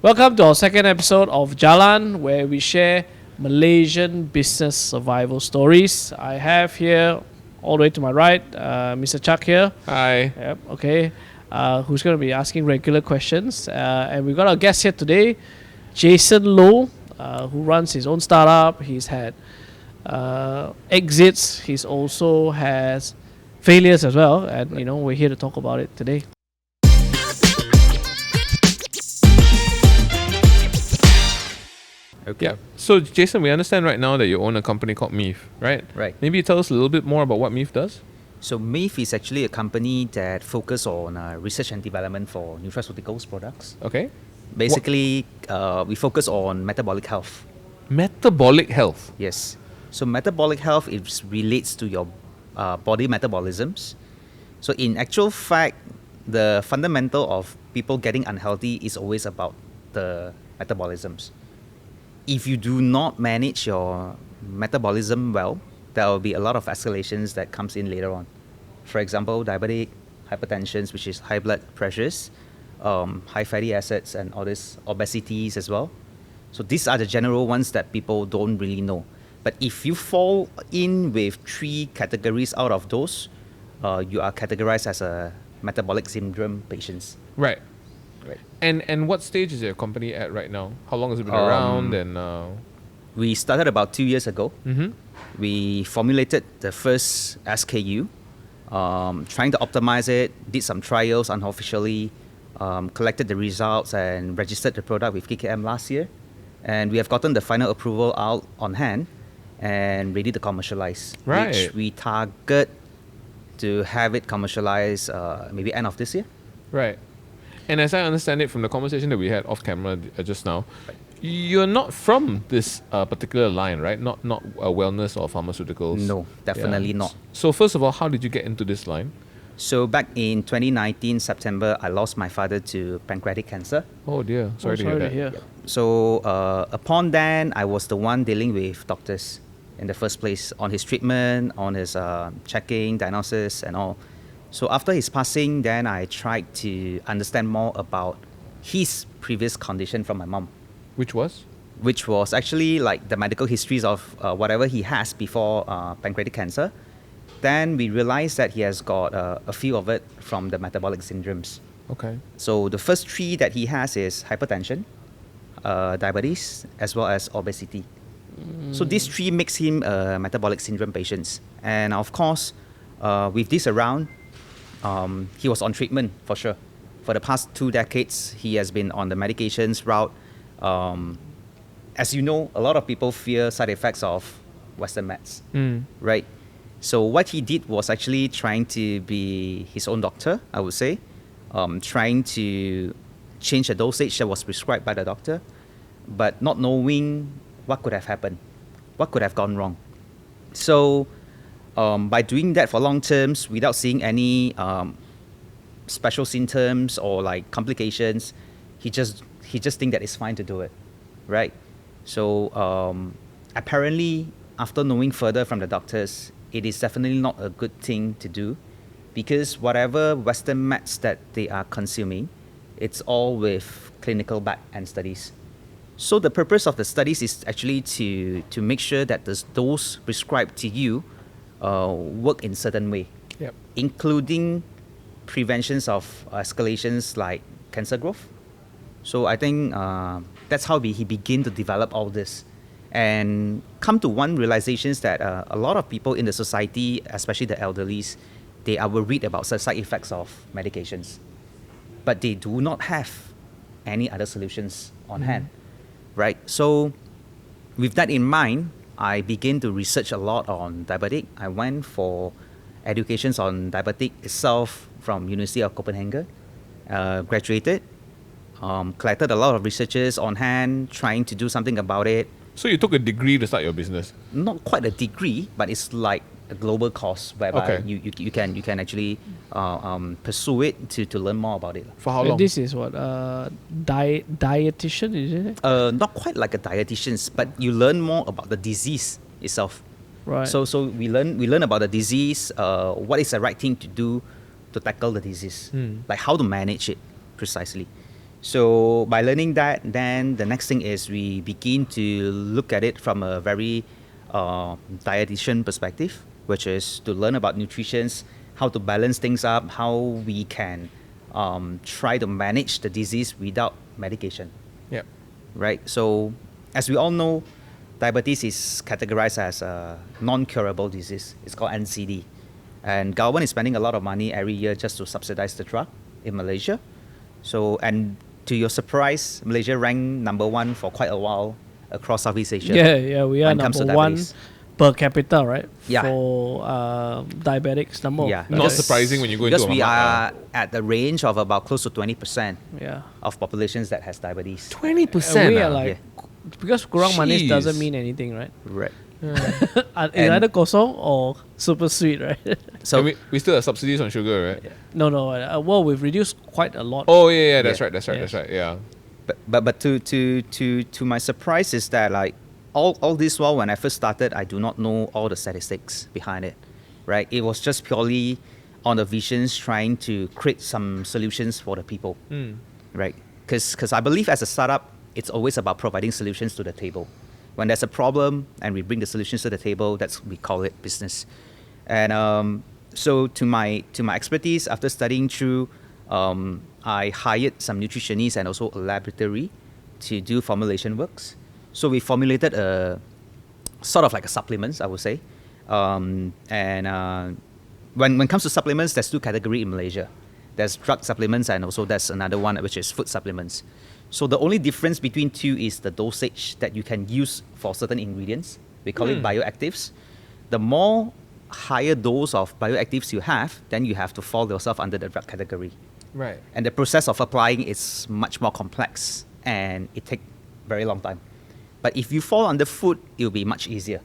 Welcome to our second episode of Jalan, where we share Malaysian business survival stories. I have here, all the way to my right, Mr. Chuck here. Hi. Yep, okay. Who's going to be asking regular questions. And we've got our guest here today, Jason Low, who runs his own startup. He's had exits. He's also has failures as well. And, we're here to talk about it today. Okay. Yeah. So, Jason, we understand right now that you own a company called MEEF, right? Right. Maybe you tell us a little bit more about what MEEF does? So MEEF is actually a company that focuses on research and development for nutraceuticals products. Okay. Basically, we focus on metabolic health. Metabolic health? Yes. So metabolic health relates to your body metabolisms. So in actual fact, the fundamental of people getting unhealthy is always about the metabolisms. If you do not manage your metabolism well, there will be a lot of escalations that comes in later on. For example, diabetic hypertension, which is high blood pressures, high fatty acids, and all this obesities as well. So these are the general ones that people don't really know. But if you fall in with 3 categories out of those, you are categorized as a metabolic syndrome patients. Right. Right. And what stage is your company at right now? How long has it been around? And We started about 2 years ago. Mm-hmm. We formulated the first SKU, trying to optimize it, did some trials unofficially, collected the results and registered the product with KKM last year. And we have gotten the final approval out on hand and ready to commercialize, Right. which we target to have it commercialized maybe end of this year. Right. And as I understand it from the conversation that we had off camera just now, you're not from this particular line, right? Not wellness or pharmaceuticals. No, definitely Yeah. not. So first of all, how did you get into this line? So back in 2019, September, I lost my father to pancreatic cancer. Oh dear, sorry to hear that. So upon then, I was the one dealing with doctors in the first place on his treatment, on his checking, diagnosis and all. So after his passing, then I tried to understand more about his previous condition from my mom, Which was? which was actually like the medical histories of whatever he has before pancreatic cancer. Then we realized that he has got a few of it from the metabolic syndromes. Okay. So the first 3 that he has is hypertension, diabetes, as well as obesity. So these 3 makes him a metabolic syndrome patient. And of course, with this around, he was on treatment for sure. For the past 2 decades, he has been on the medications route. As you know, a lot of people fear side effects of Western meds, right? So what he did was actually trying to be his own doctor, I would say, trying to change the dosage that was prescribed by the doctor, but not knowing what could have happened, what could have gone wrong. So by doing that for long terms without seeing any special symptoms or like complications, he just think that it's fine to do it, right? So apparently, after knowing further from the doctors, it is definitely not a good thing to do, because whatever Western meds that they are consuming, it's all with clinical back and studies. So the purpose of the studies is actually to make sure that the dose prescribed to you work in certain way, Yep. including preventions of escalations like cancer growth. So I think that's how he began to develop all this and come to one realization that a lot of people in the society, especially the elderlies, they are worried about side effects of medications, but they do not have any other solutions on hand, right? So with that in mind, I began to research a lot on diabetic. I went for educations on diabetic itself from University of Copenhagen, graduated, collected a lot of researches on hand, trying to do something about it. So you took a degree to start your business? Not quite a degree, but it's like a global course whereby Okay. you can actually pursue it to learn more about it. For how long? This is what? Dietitian, is it? Not quite like a dietitian, but you learn more about the disease itself. Right. So we learn about the disease, what is the right thing to do to tackle the disease, like how to manage it precisely. So by learning that, then the next thing is we begin to look at it from a very dietitian perspective, which is to learn about nutrition, how to balance things up, how we can try to manage the disease without medication. Yep. Right? So as we all know, diabetes is categorized as a non-curable disease. It's called NCD. And government is spending a lot of money every year just to subsidize the drug in Malaysia. So, and to your surprise, Malaysia ranked number 1 for quite a while across Southeast Asia. Yeah, we are when it comes to number 1 diabetes. per capita, right? Yeah. For diabetics number. Yeah. Not surprising when you go into Because a we mamak, are at the range of about close to 20% Yeah. of populations that has diabetes. 20%. We are like, because kurang manis Jeez. doesn't mean anything, right? Right. It's And- either kosong or super sweet, right? So And we still have subsidies on sugar, right? No. Well, we've reduced quite a lot. Oh yeah, that's Yeah. right, Yes. yeah. But to my surprise is that like all this while when I first started, I do not know all the statistics behind it, right? It was just purely on the visions trying to create some solutions for the people, right? Because I believe as a startup, it's always about providing solutions to the table. When there's a problem and we bring the solutions to the table, that's we call it business. And so to my expertise, after studying through, I hired some nutritionists and also a laboratory to do formulation works. So we formulated a sort of like a supplements, I would say. When it comes to supplements, there's 2 categories in Malaysia. There's drug supplements and also there's another one which is food supplements. So the only difference between 2 is the dosage that you can use for certain ingredients. We call it bioactives. The more higher dose of bioactives you have, then you have to fall yourself under the drug category. Right. And the process of applying is much more complex and it takes very long time. But if you fall under food, it will be much easier.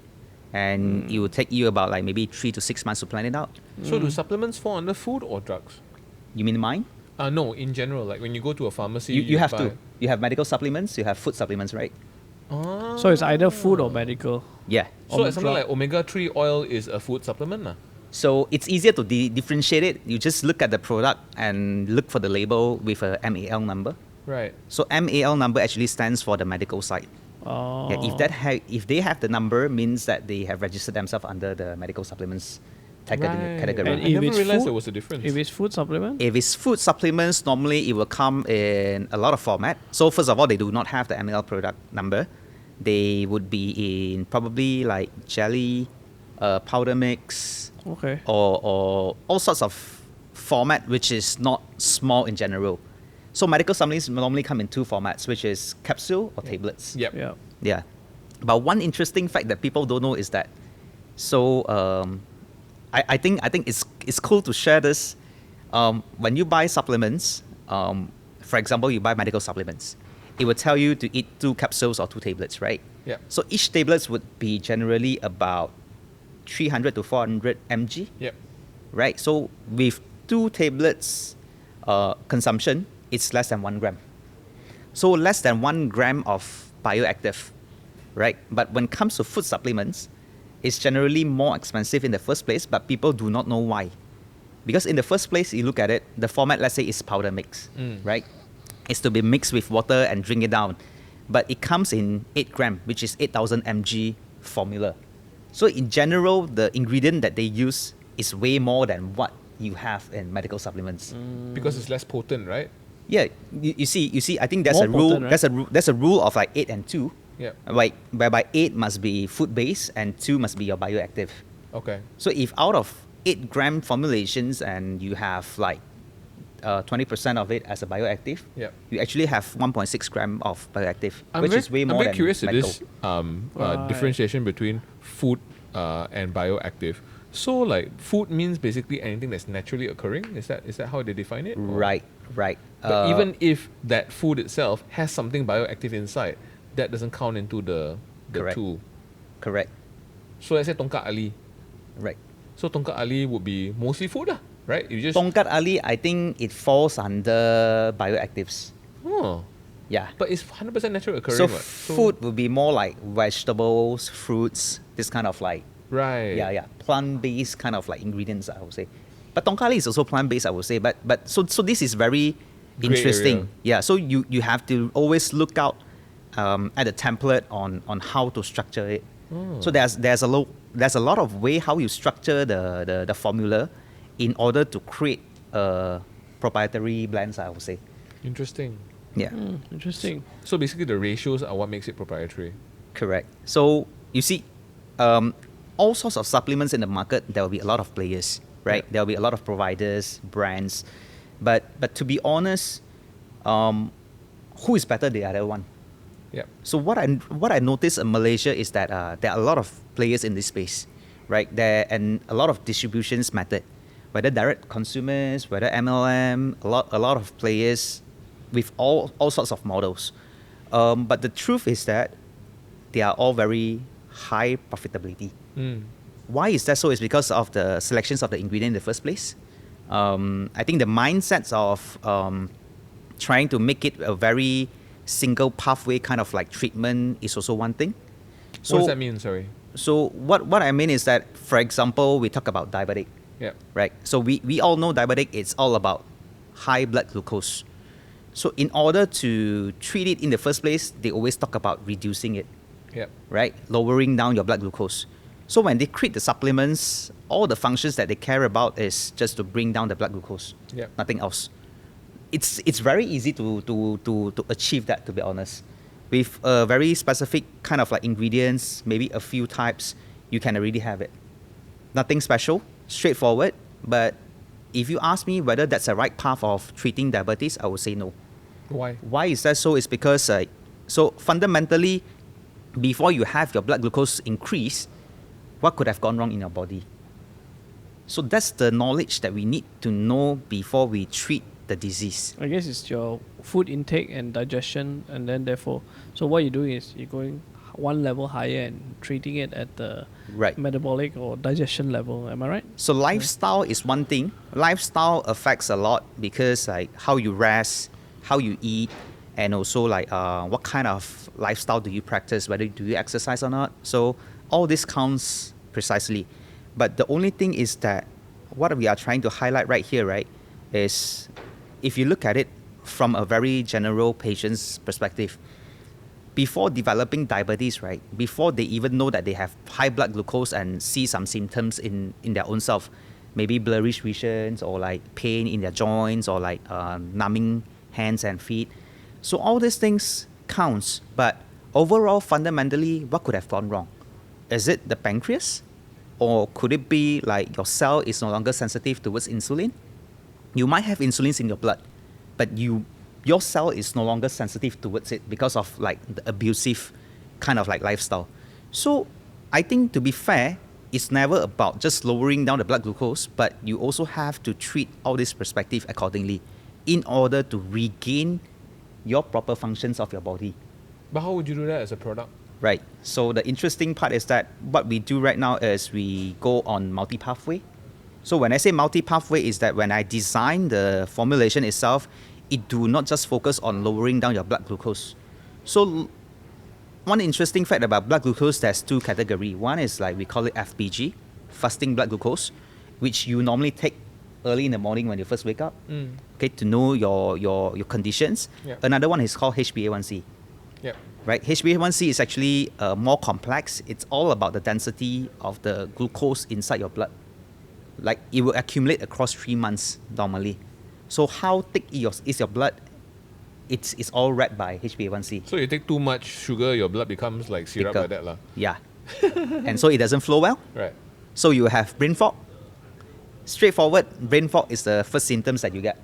And it will take you about like maybe 3 to 6 months to plan it out. So do supplements fall under food or drugs? You mean mine? No, in general, like when you go to a pharmacy, You have buy- to. You have medical supplements, you have food supplements, right? Ah. So it's either food or medical. Yeah. So or like something drug. like omega-3 oil is a food supplement, lah. So it's easier to differentiate it. You just look at the product and look for the label with a MAL number. Right. So MAL number actually stands for the medical side. Oh. Yeah, if they have the number, means that they have registered themselves under the medical supplements category. And I if never it's realized food- there was a difference. If it's food supplement, If it's food supplements, normally it will come in a lot of format. So first of all, they do not have the ML product number. They would be in probably like jelly, powder mix, okay. or all sorts of format which is not small in general. So medical supplements normally come in 2 formats, which is capsule or tablets. Yep. Yeah. Yeah. But one interesting fact that people don't know is that, I think it's cool to share this. When you buy supplements, for example, you buy medical supplements, it will tell you to eat 2 capsules or 2 tablets, right? Yep. So each tablet would be generally about 300 to 400 mg, Yep. right? So with 2 tablets consumption, it's less than 1 gram. So less than 1 gram of bioactive, right? But when it comes to food supplements, it's generally more expensive in the first place, but people do not know why. Because in the first place, you look at it, the format, let's say, is powder mix, right? It's to be mixed with water and drink it down. But it comes in 8 gram, which is 8,000 mg formula. So in general, the ingredient that they use is way more than what you have in medical supplements. Because it's less potent, right? Yeah, you see. I think there's More a rule. potent, right? There's a rule of like 8 and 2. Yep. Like whereby 8 must be food based and 2 must be your bioactive. Okay. So if out of 8 gram formulations and you have like 20% of it as a bioactive, Yep. you actually have 1.6 gram of bioactive, I'm which very, is way I'm more very than curious to medical. this Right. differentiation between food and bioactive. So like food means basically anything that's naturally occurring. Is that how they define it? Or- Right. But even if that food itself has something bioactive inside, that doesn't count into the Correct. 2. Correct. So let's say Tongkat Ali. Right. So Tongkat Ali would be mostly food lah, right? You just Tongkat Ali, I think it falls under bioactives. Oh. Yeah. But it's 100% natural occurring. So what? food would be more like vegetables, fruits, this kind of like Right. plant-based kind of like ingredients, I would say. But tongkali is also plant-based, I would say. But so this is very Gray interesting. area. Yeah, so you have to always look out at the template on how to structure it. So there's a lot of way how you structure the formula in order to create proprietary blends, I would say. Interesting. Yeah, Interesting. So basically, the ratios are what makes it proprietary. correct. So you see, all sorts of supplements in the market, there will be a lot of players, right? Yeah. There will be a lot of providers, brands, but to be honest, who is better than the other one? Yeah. So what I noticed in Malaysia is that there are a lot of players in this space, right? There and a lot of distributions method, whether direct consumers, whether MLM, a lot of players with all sorts of models. But the truth is that they are all very high profitability. Why is that so? It's because of the selections of the ingredient in the first place. I think the mindsets of trying to make it a very single pathway kind of like treatment is also one thing. So What does that mean? Sorry. So what I mean is that, for example, we talk about diabetic, Yeah. right? So we all know diabetic, it's all about high blood glucose. So in order to treat it in the first place, they always talk about reducing it, Yeah. right? Lowering down your blood glucose. So when they create the supplements, all the functions that they care about is just to bring down the blood glucose, Yeah. nothing else. It's very easy to achieve that, to be honest. With a very specific kind of like ingredients, maybe a few types, you can already have it. Nothing special, straightforward. But if you ask me whether that's the right path of treating diabetes, I would say no. Why? Why is that so? It's because so fundamentally, before you have your blood glucose increase, what could have gone wrong in your body? So that's the knowledge that we need to know before we treat the disease. I guess it's your food intake and digestion, and then therefore, so what you're doing is you're going one level higher and treating it at the Right. metabolic or digestion level. Am I right? So lifestyle is one thing. Lifestyle affects a lot because like how you rest, how you eat, and also like what kind of lifestyle do you practice, whether do you exercise or not. So all this counts precisely. But the only thing is that what we are trying to highlight right here, right, is if you look at it from a very general patient's perspective, before developing diabetes, right, before they even know that they have high blood glucose and see some symptoms in their own self, maybe blurrish visions or like pain in their joints or like numbing hands and feet. So all these things counts, but overall, fundamentally, what could have gone wrong? Is it the pancreas? Or could it be like your cell is no longer sensitive towards insulin? You might have insulin in your blood, but your cell is no longer sensitive towards it because of like the abusive kind of like lifestyle. So I think to be fair, it's never about just lowering down the blood glucose, but you also have to treat all this perspective accordingly in order to regain your proper functions of your body. But how would you do that as a product? Right. So the interesting part is that what we do right now is we go on multi-pathway. So when I say multi-pathway is that when I design the formulation itself, it do not just focus on lowering down your blood glucose. So one interesting fact about blood glucose, there's two categories. One is like we call it FBG, fasting blood glucose, which you normally take early in the morning when you first wake up, okay, to know your conditions. Yeah. Another one is called HbA1c. Yeah. Right, HbA1c is actually more complex. It's all about the density of the glucose inside your blood. Like it will accumulate across 3 months normally. So how thick is your blood? It's all read by HbA1c. So you take too much sugar, your blood becomes like syrup Thicker. like that lah. Yeah, and so it doesn't flow well. Right. So you have brain fog. Straightforward, brain fog is the first symptoms that you get.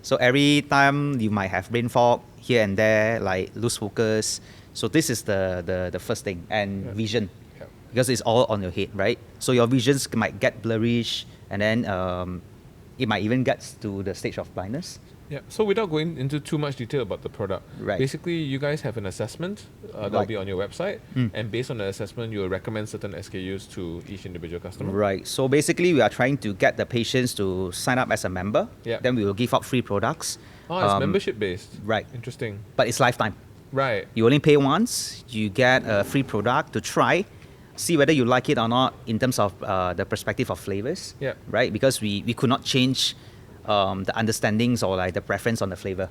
So every time you might have brain fog here and there, like lose focus. So this is the first thing. And vision, Yeah. because it's all on your head, right? So your visions might get blurrish, and then it might even get to the stage of blindness. Yeah. So without going into too much detail about the product, Right. basically you guys have an assessment that'll Right. be on your website, and based on the assessment, you will recommend certain SKUs to each individual customer. Right. So basically, we are trying to get the patients to sign up as a member. Yeah. Then we will give out free products. Oh, it's membership based. Right. Interesting. But it's lifetime. Right. You only pay once. You get a free product to try, see whether you like it or not in terms of the perspective of flavors. Yeah. Right. Because we could not change the understandings or like the preference on the flavor.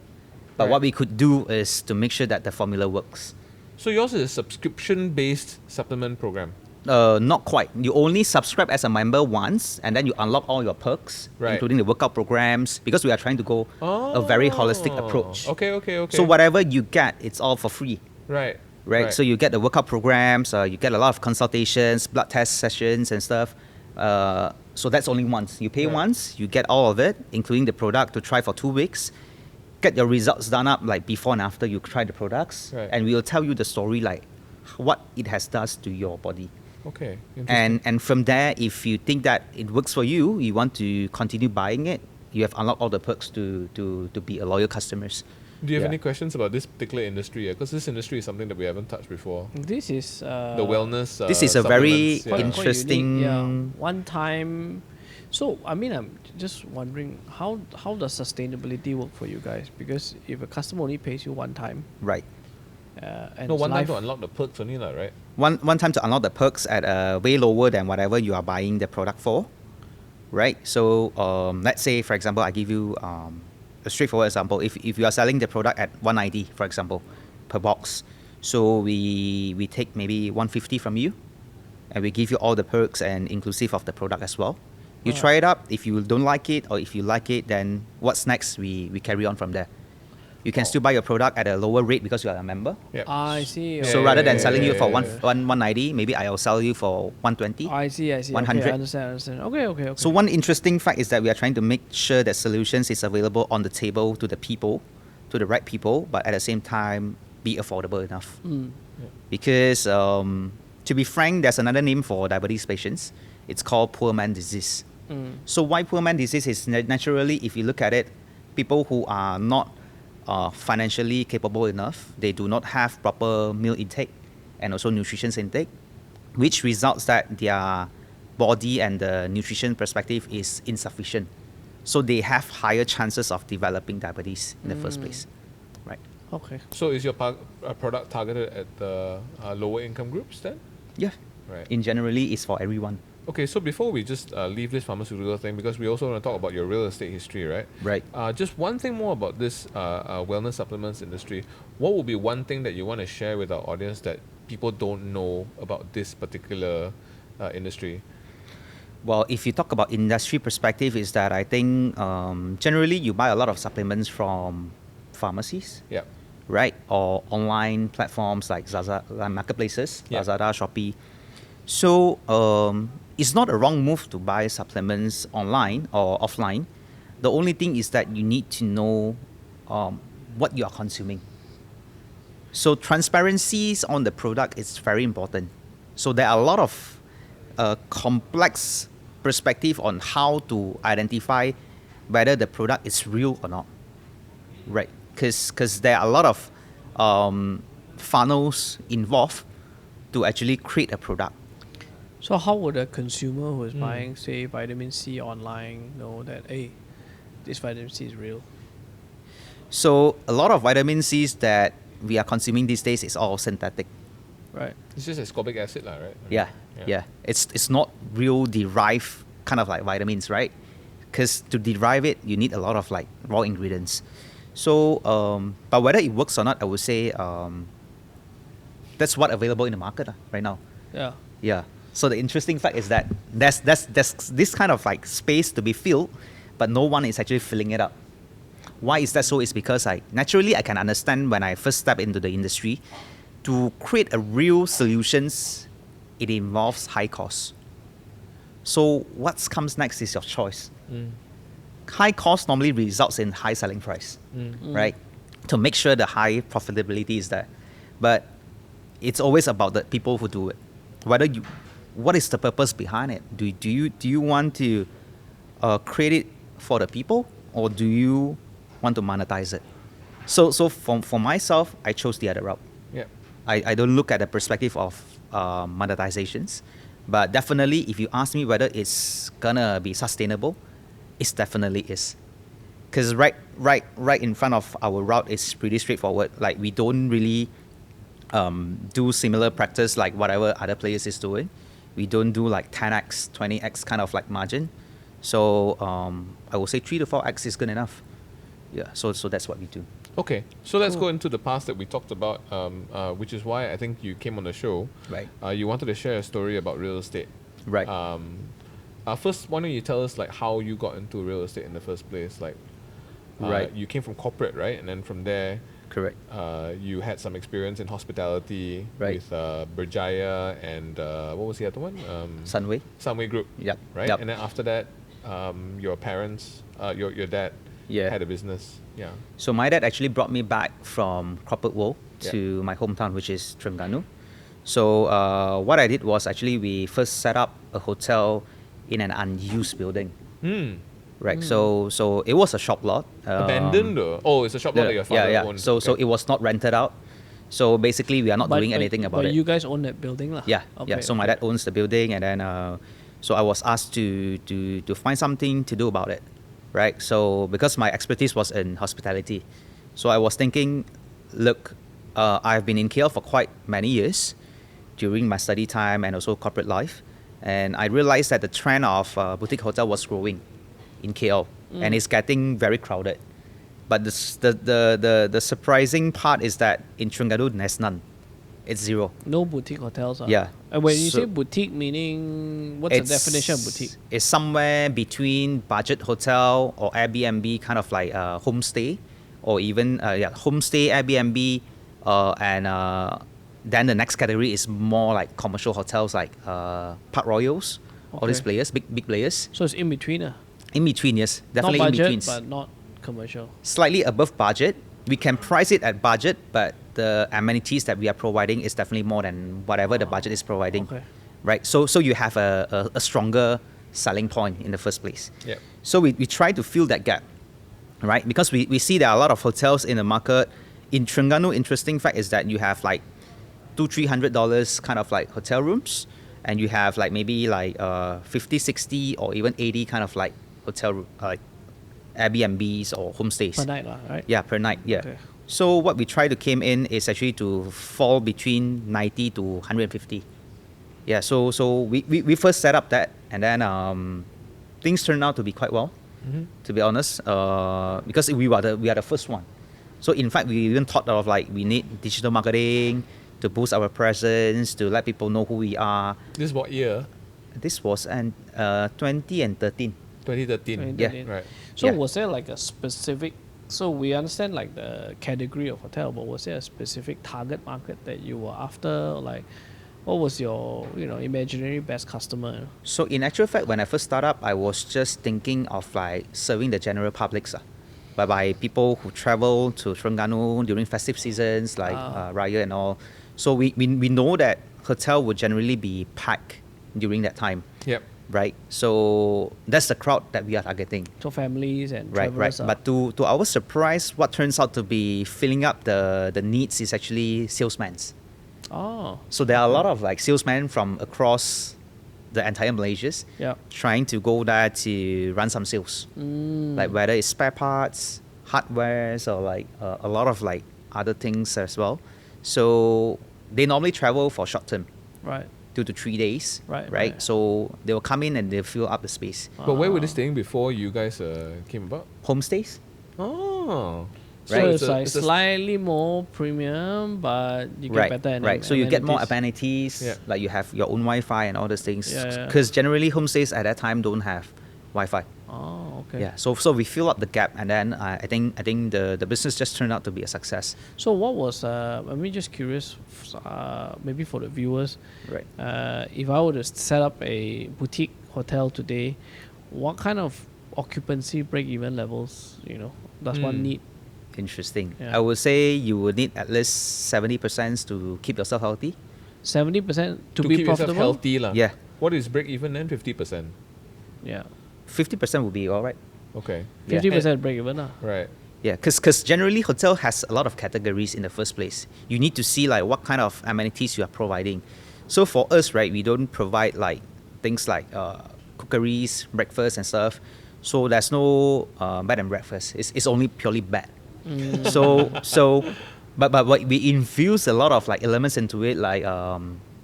But Right. what we could do is to make sure that the formula works. So yours is a subscription-based supplement program. Not quite. You only subscribe as a member once, and then you unlock all your perks, Right. including the workout programs, because we are trying to go a very holistic approach. Okay. So whatever you get, it's all for free. Right. Right? So you get the workout programs, you get a lot of consultations, blood test sessions and stuff. So that's only once. You pay Right. once, you get all of it, including the product to try for 2 weeks. Get your results done up like before and after you try the products. Right. And we'll tell you the story like what it has does to your body. Okay. Interesting. And from there, if you think that it works for you, you want to continue buying it, you have unlocked all the perks to be a loyal customers. Do you have yeah. any questions about this particular industry? Because this industry is something that we haven't touched before. This is The wellness. This is a very supplements, yeah. interesting- Yeah, one time. So I mean, I'm just wondering how does sustainability work for you guys? Because if a customer only pays you one time, Right. and No, it's one time life- to unlock the perks only, lah, right? One time to unlock the perks at way lower than whatever you are buying the product for, right? So let's say, for example, I give you a straightforward example. If you are selling the product at 190, for example, per box, so we take maybe 150 from you, and we give you all the perks and inclusive of the product as well. You Ah. try it out. If you don't like it, or if you like it, then what's next? We carry on from there. You can still buy your product at a lower rate because you are a member. Yeah. I see. So Yeah, rather yeah, than selling you for yeah. 190, maybe I'll sell you for 120. I see. 100. Okay, I understand. Okay. So one interesting fact is that we are trying to make sure that solutions is available on the table to the people, to the right people, but at the same time be affordable enough. Mm. Because to be frank, there's another name for diabetes patients. It's called poor man disease. Mm. So why poor man disease is naturally, if you look at it, people who are not financially capable enough, they do not have proper meal intake and also nutrition intake, which results that their body and the nutrition perspective is insufficient. So they have higher chances of developing diabetes in the first place. Right. Okay. So is your product targeted at the lower income groups then? Yeah. Right. In generally, it's for everyone. Okay, so before we just leave this pharmaceutical thing, because we also want to talk about your real estate history, right? Right. Just one thing more about this wellness supplements industry. What would be one thing that you want to share with our audience that people don't know about this particular industry? Well, if you talk about industry perspective, is that I think generally you buy a lot of supplements from pharmacies, Yeah. right? Or online platforms like Zaza, like marketplaces, Yeah. Lazada, Shopee. So it's not a wrong move to buy supplements online or offline. The only thing is that you need to know what you are consuming. So transparencies on the product is very important. So there are a lot of complex perspective on how to identify whether the product is real or not, right? Because there are a lot of funnels involved to actually create a product. So how would a consumer who is buying, say, vitamin C online know that, hey, this vitamin C is real? So a lot of vitamin C's that we are consuming these days is all synthetic. Right. It's just ascorbic acid, lah, right? Yeah. It's not real derived kind of like vitamins, right? Because to derive it, you need a lot of like raw ingredients. So, but whether it works or not, I would say that's what's available in the market right now. Yeah. Yeah. So the interesting fact is that there's this kind of like space to be filled, but no one is actually filling it up. Why is that so? It's because I can understand when I first step into the industry, to create a real solutions, it involves high cost. So what comes next is your choice. High cost normally results in high selling price, right? To make sure the high profitability is there. But it's always about the people who do it. What is the purpose behind it? Do you want to create it for the people, or do you want to monetize it? So for myself, I chose the other route. Yeah. I don't look at the perspective of monetizations, but definitely if you ask me whether it's gonna be sustainable, it definitely is. Because right in front of our route is pretty straightforward. Like we don't really do similar practice like whatever other players is doing. We don't do like 10x, 20x kind of like margin. So I will say 3 to 4x is good enough. Yeah, so that's what we do. Okay, so let's go into the past that we talked about, which is why I think you came on the show. Right. You wanted to share a story about real estate. Right. First, why don't you tell us like how you got into real estate in the first place? Like, Right. You came from corporate, right? And then from there, Correct. you had some experience in hospitality Right. with Berjaya and what was the other one? Sunway. Sunway Group. Yep. Right. Yep. And then after that, your parents, your dad, Yeah. had a business. Yeah. So my dad actually brought me back from corporate world Yeah. to my hometown, which is Terengganu. So what I did was actually we first set up a hotel in an unused building. Right. So it was a shop lot. Abandoned or? Oh, it's a shop lot that your father owned. So it was not rented out. So basically we are not doing anything about but it. you guys own that building lah? Yeah. Okay. So my dad owns the building, and then so I was asked to find something to do about it. Right. So because my expertise was in hospitality, so I was thinking, look, I've been in KL for quite many years during my study time and also corporate life, and I realized that the trend of boutique hotel was growing in KL, and it's getting very crowded. But the surprising part is that in Terengganu there's none. It's zero. No boutique hotels. Yeah. And when you So say boutique, meaning what's the definition of boutique? It's somewhere between budget hotel or Airbnb, kind of like homestay, or even homestay, Airbnb, and then the next category is more like commercial hotels like Park Royals, all these Okay. players, big players. So it's in between. In between, yes, definitely Not in budget, between. but not commercial. Slightly above budget. We can price it at budget, but the amenities that we are providing is definitely more than whatever the budget is providing. Okay. Right. So you have a stronger selling point in the first place. Yep. So we try to fill that gap, right? Because we see there are a lot of hotels in the market. In Terengganu, interesting fact is that you have like $200-300 kind of like hotel rooms, and you have like maybe like 50, 60 or even 80 kind of like hotel like Airbnbs or homestays. Per night, right? Yeah, per night. Yeah. Okay. So what we try to came in is actually to fall between 90 to 150. Yeah. So we first set up that, and then things turned out to be quite well. To be honest, because we are the first one. So in fact, we even thought of like we need digital marketing to boost our presence, to let people know who we are. This is what year? This was 2013. 2013. Yeah. Right. So Yeah. was there like a specific? So we understand like the category of hotel, but was there a specific target market that you were after? Like, what was your imaginary best customer? So in actual fact, when I first started up, I was just thinking of like serving the general publics, by people who travel to Terengganu during festive seasons like Raya and all. So we know that hotel would generally be packed during that time, Yep. right? So that's the crowd that we are targeting. So families and Right. travelers. But to our surprise, what turns out to be filling up the needs is actually salesmen. Oh, So there are a lot of like salesmen from across the entire Malaysia yeah. trying to go there to run some sales, like whether it's spare parts, hardwares, or like a lot of like other things as well. So they normally travel for short term, Right. 2 to 3 days, Right. So they will come in and they'll fill up the space. But where were they staying before you guys came about? Homestays. Oh. So Right. it's like slightly more premium, but you get better. Right. So you get more amenities. amenities, Yeah. like you have your own Wi-Fi and all those things. Yeah. Because generally homestays at that time don't have Wi-Fi. Oh, okay. Yeah. So we fill up the gap, and then I think the business just turned out to be a success. So what was? I'm just curious. Maybe for the viewers, Right. if I were to set up a boutique hotel today, what kind of occupancy break-even levels does one need? Interesting. Yeah. I would say you would need at least 70% to keep yourself healthy. 70% to be keep profitable. yourself healthy lah. Yeah. What is break even then? 50%. Yeah, 50% would be all right. Okay. 50% break-even. Right. Yeah, because generally hotel has a lot of categories in the first place. You need to see like what kind of amenities you are providing. So for us, right, we don't provide like things like cookeries, breakfast and stuff. So there's no bed and breakfast. It's only purely bed. But we infuse a lot of like elements into it, like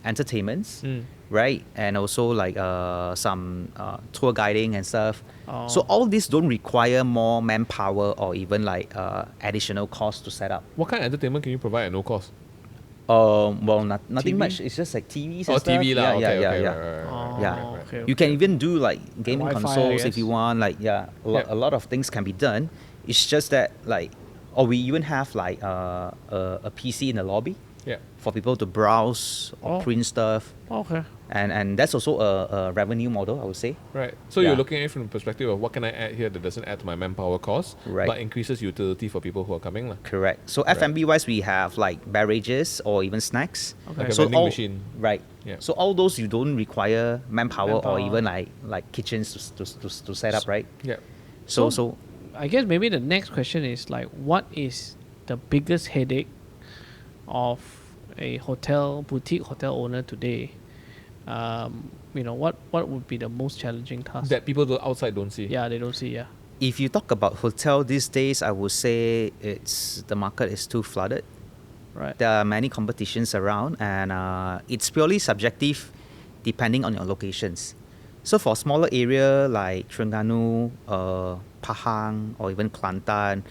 entertainments, right? And also like some tour guiding and stuff. Oh. So all these don't require more manpower or even like additional cost to set up. What kind of entertainment can you provide at no cost? Well, nothing TV? much. It's just like TVs Oh, and stuff. TV lah. Yeah, Okay, yeah, okay, yeah. Oh, Yeah. okay, You can even do like gaming Wi-Fi, I consoles if guess. you want. Like a lot of things can be done. It's just that like, or we even have like a PC in the lobby Yeah. for people to browse or Oh. print stuff, Okay. and that's also a revenue model, I would say. Right. So Yeah. you're looking at it from the perspective of what can I add here that doesn't add to my manpower cost, Right. but increases utility for people who are coming. Lah. Correct. So F&B wise, we have like beverages or even snacks. Okay. Like a So vending all- machine. Right. Yeah. So all those you don't require manpower or Manpower. even like kitchens to set up, right? Yeah. So I guess maybe the next question is like, what is the biggest headache of a boutique hotel owner today? What would be the most challenging task? That people outside don't see. Yeah, they don't see. Yeah. if you talk about hotel these days, I would say the market is too flooded. Right. There are many competitions around, and it's purely subjective, depending on your locations. So for smaller area like Terengganu, Pahang, or even Kelantan,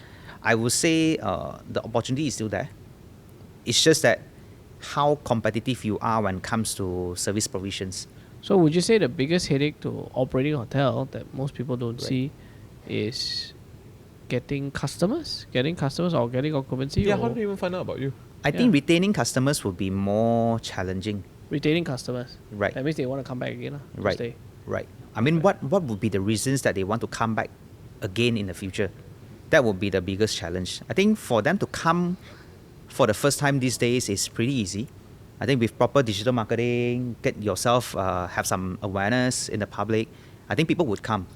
I would say the opportunity is still there. It's just that how competitive you are when it comes to service provisions. So would you say the biggest headache to operating a hotel that most people don't Right. see is getting customers or getting occupancy? Yeah, or how do you even find out about you? I think Yeah. retaining customers will be more challenging. retaining customers? Right. That means they want to come back again. To Right. Stay. Right. I mean, what would be the reasons that they want to come back again in the future? That would be the biggest challenge. I think for them to come for the first time these days is pretty easy. I think with proper digital marketing, get yourself have some awareness in the public. I think people would come,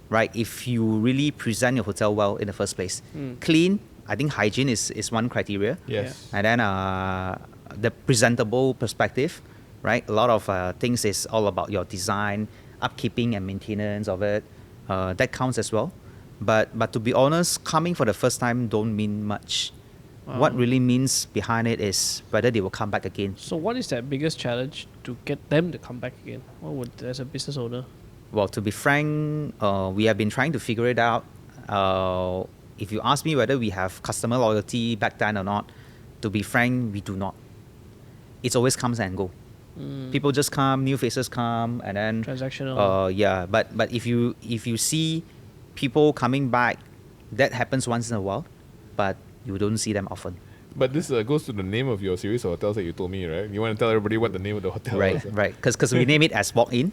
right? If you really present your hotel well in the first place, clean. I think hygiene is one criteria. Yes. And then the presentable perspective, right? A lot of things is all about your design, upkeeping and maintenance of it. That counts as well. But to be honest, coming for the first time don't mean much. What really means behind it is whether they will come back again. So what is that biggest challenge to get them to come back again? What would, as a business owner? Well, to be frank, we have been trying to figure it out. If you ask me whether we have customer loyalty back then or not, to be frank, we do not. It always comes and go. People just come, new faces come, and then Transactional. yeah. But if you see people coming back, that happens once in a while, but you don't see them often. But this goes to the name of your series of hotels that you told me, right? You want to tell everybody what the name of the hotel Right, is? right. Because we name it as walk-in,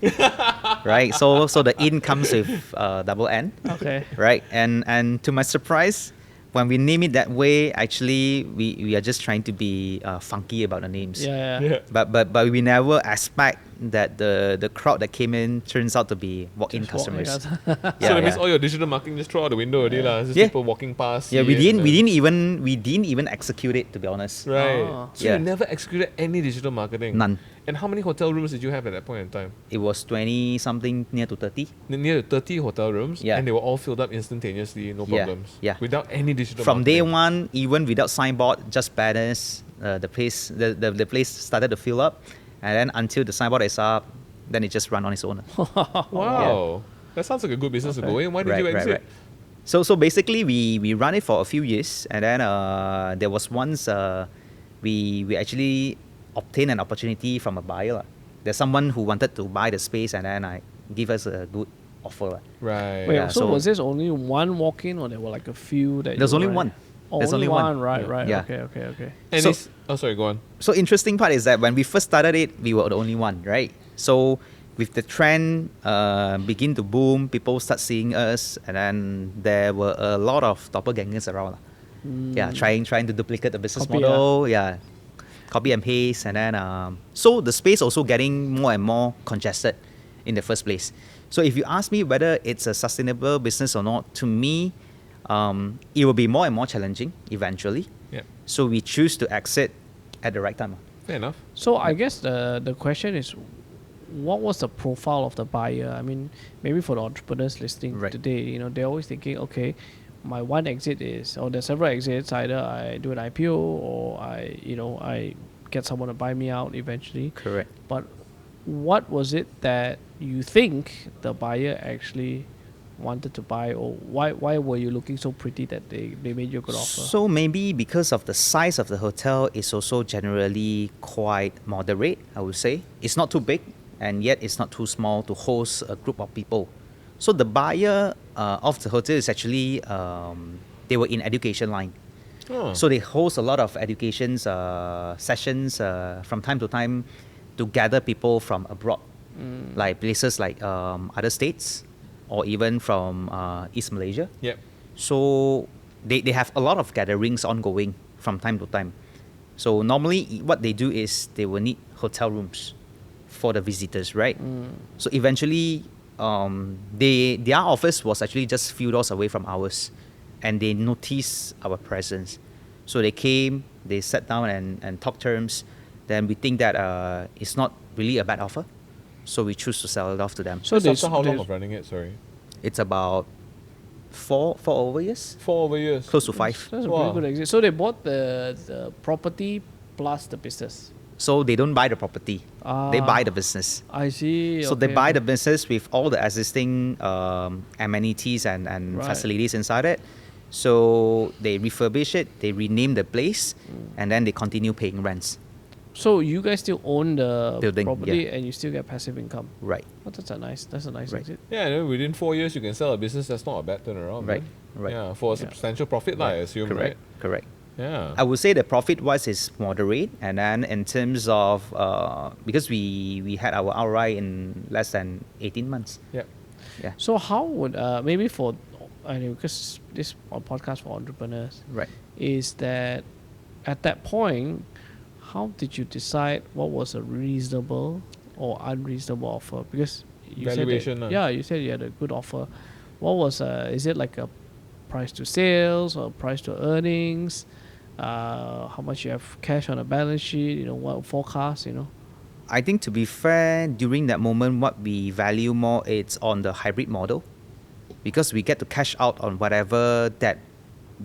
right? So the in comes with double N, Okay. right? And to my surprise, when we name it that way, actually we are just trying to be funky about the names. Yeah. Yeah. But we never expect that the crowd that came in turns out to be walk-in Just walk-in customers. customers. So that means all your digital marketing just throw out the window already lah. It's just Yeah. people walking past. Yeah, see we it, didn't and we then- didn't even execute it, to be honest. Right. Oh. So Yeah. you never executed any digital marketing? None. And how many hotel rooms did you have at that point in time? It was 20 something, near to 30. Near 30 hotel rooms, Yeah. and they were all filled up instantaneously, no Yeah, problems. yeah. Without any digital From day marketing. one, even without signboard, just banners, the place started to fill up, and then until the signboard is up, then it just run on its own. Wow. That sounds like a good business to go in. Why did you exit? So basically, we run it for a few years, and then there was once we actually obtained an opportunity from a buyer. lah. There's someone who wanted to buy the space, and then give us a good offer. lah. Right. Wait, Yeah, so so- was this only one walk-in, or there were like a few that? There's you only were- one. Oh, There's only only one. one. Right. Yeah. Right. Yeah. Okay. And So- oh, sorry, go on. So interesting part is that when we first started it, we were the only one, right? So with the trend begin to boom, people start seeing us, and then there were a lot of doppelgangers around. lah. Yeah, trying to duplicate the business Copy, model. Yeah, copy and paste, and then so the space also getting more and more congested in the first place. So if you ask me whether it's a sustainable business or not, to me, it will be more and more challenging eventually. Yeah. So we choose to exit at the right time. Fair enough. So I guess the question is, what was the profile of the buyer? I mean, maybe for the entrepreneurs listening Right. today, they're always thinking, okay, my one exit is, or there's several exits. Either I do an IPO, or I get someone to buy me out eventually. Correct. But what was it that you think the buyer actually wanted to buy, or why were you looking so pretty that they made you a good offer? So maybe because of the size of the hotel is also generally quite moderate, I would say. It's not too big, and yet it's not too small to host a group of people. So the buyer of the hotel is actually, they were in education line. Oh. So they host a lot of education sessions from time to time to gather people from abroad, like places like other states or even from East Malaysia. Yep. So they have a lot of gatherings ongoing from time to time. So normally what they do is they will need hotel rooms for the visitors, right? So eventually their office was actually just few doors away from ours, and they noticed our presence. So they came, they sat down and talked terms. Then we think that it's not really a bad offer, so we choose to sell it off to them. So That's after how long of running it? Sorry. It's about four over years, 4 over years. close to 5. that's a Wow. pretty good exit. So they bought the property plus the business. So they don't buy the property, they buy the business. I see. So they okay, buy okay. the business with all the existing amenities and Right. facilities inside it. So they refurbish it, they rename the place, and then they continue paying rents. So you guys still own the Building, property yeah. and you still get passive income. Right, Oh, that's a nice Right. exit. Yeah, and then within 4 years you can sell a business. That's not a bad turnaround. right, man. right. Yeah, for a Yeah. substantial profit, I assume, Correct, right? correct. Yeah. I would say the profit wise is moderate, and then in terms of because we had our ROI in less than 18 months. Yep. Yeah, So how would maybe for I know because this podcast for entrepreneurs right. is that at that point, how did you decide what was a reasonable or unreasonable offer? Because you Valuation, said that, you said you had a good offer. What was is it like a price to sales or price to earnings? How much you have cash on a balance sheet? What forecast? I think to be fair, during that moment, what we value more it's on the hybrid model, because we get to cash out on whatever that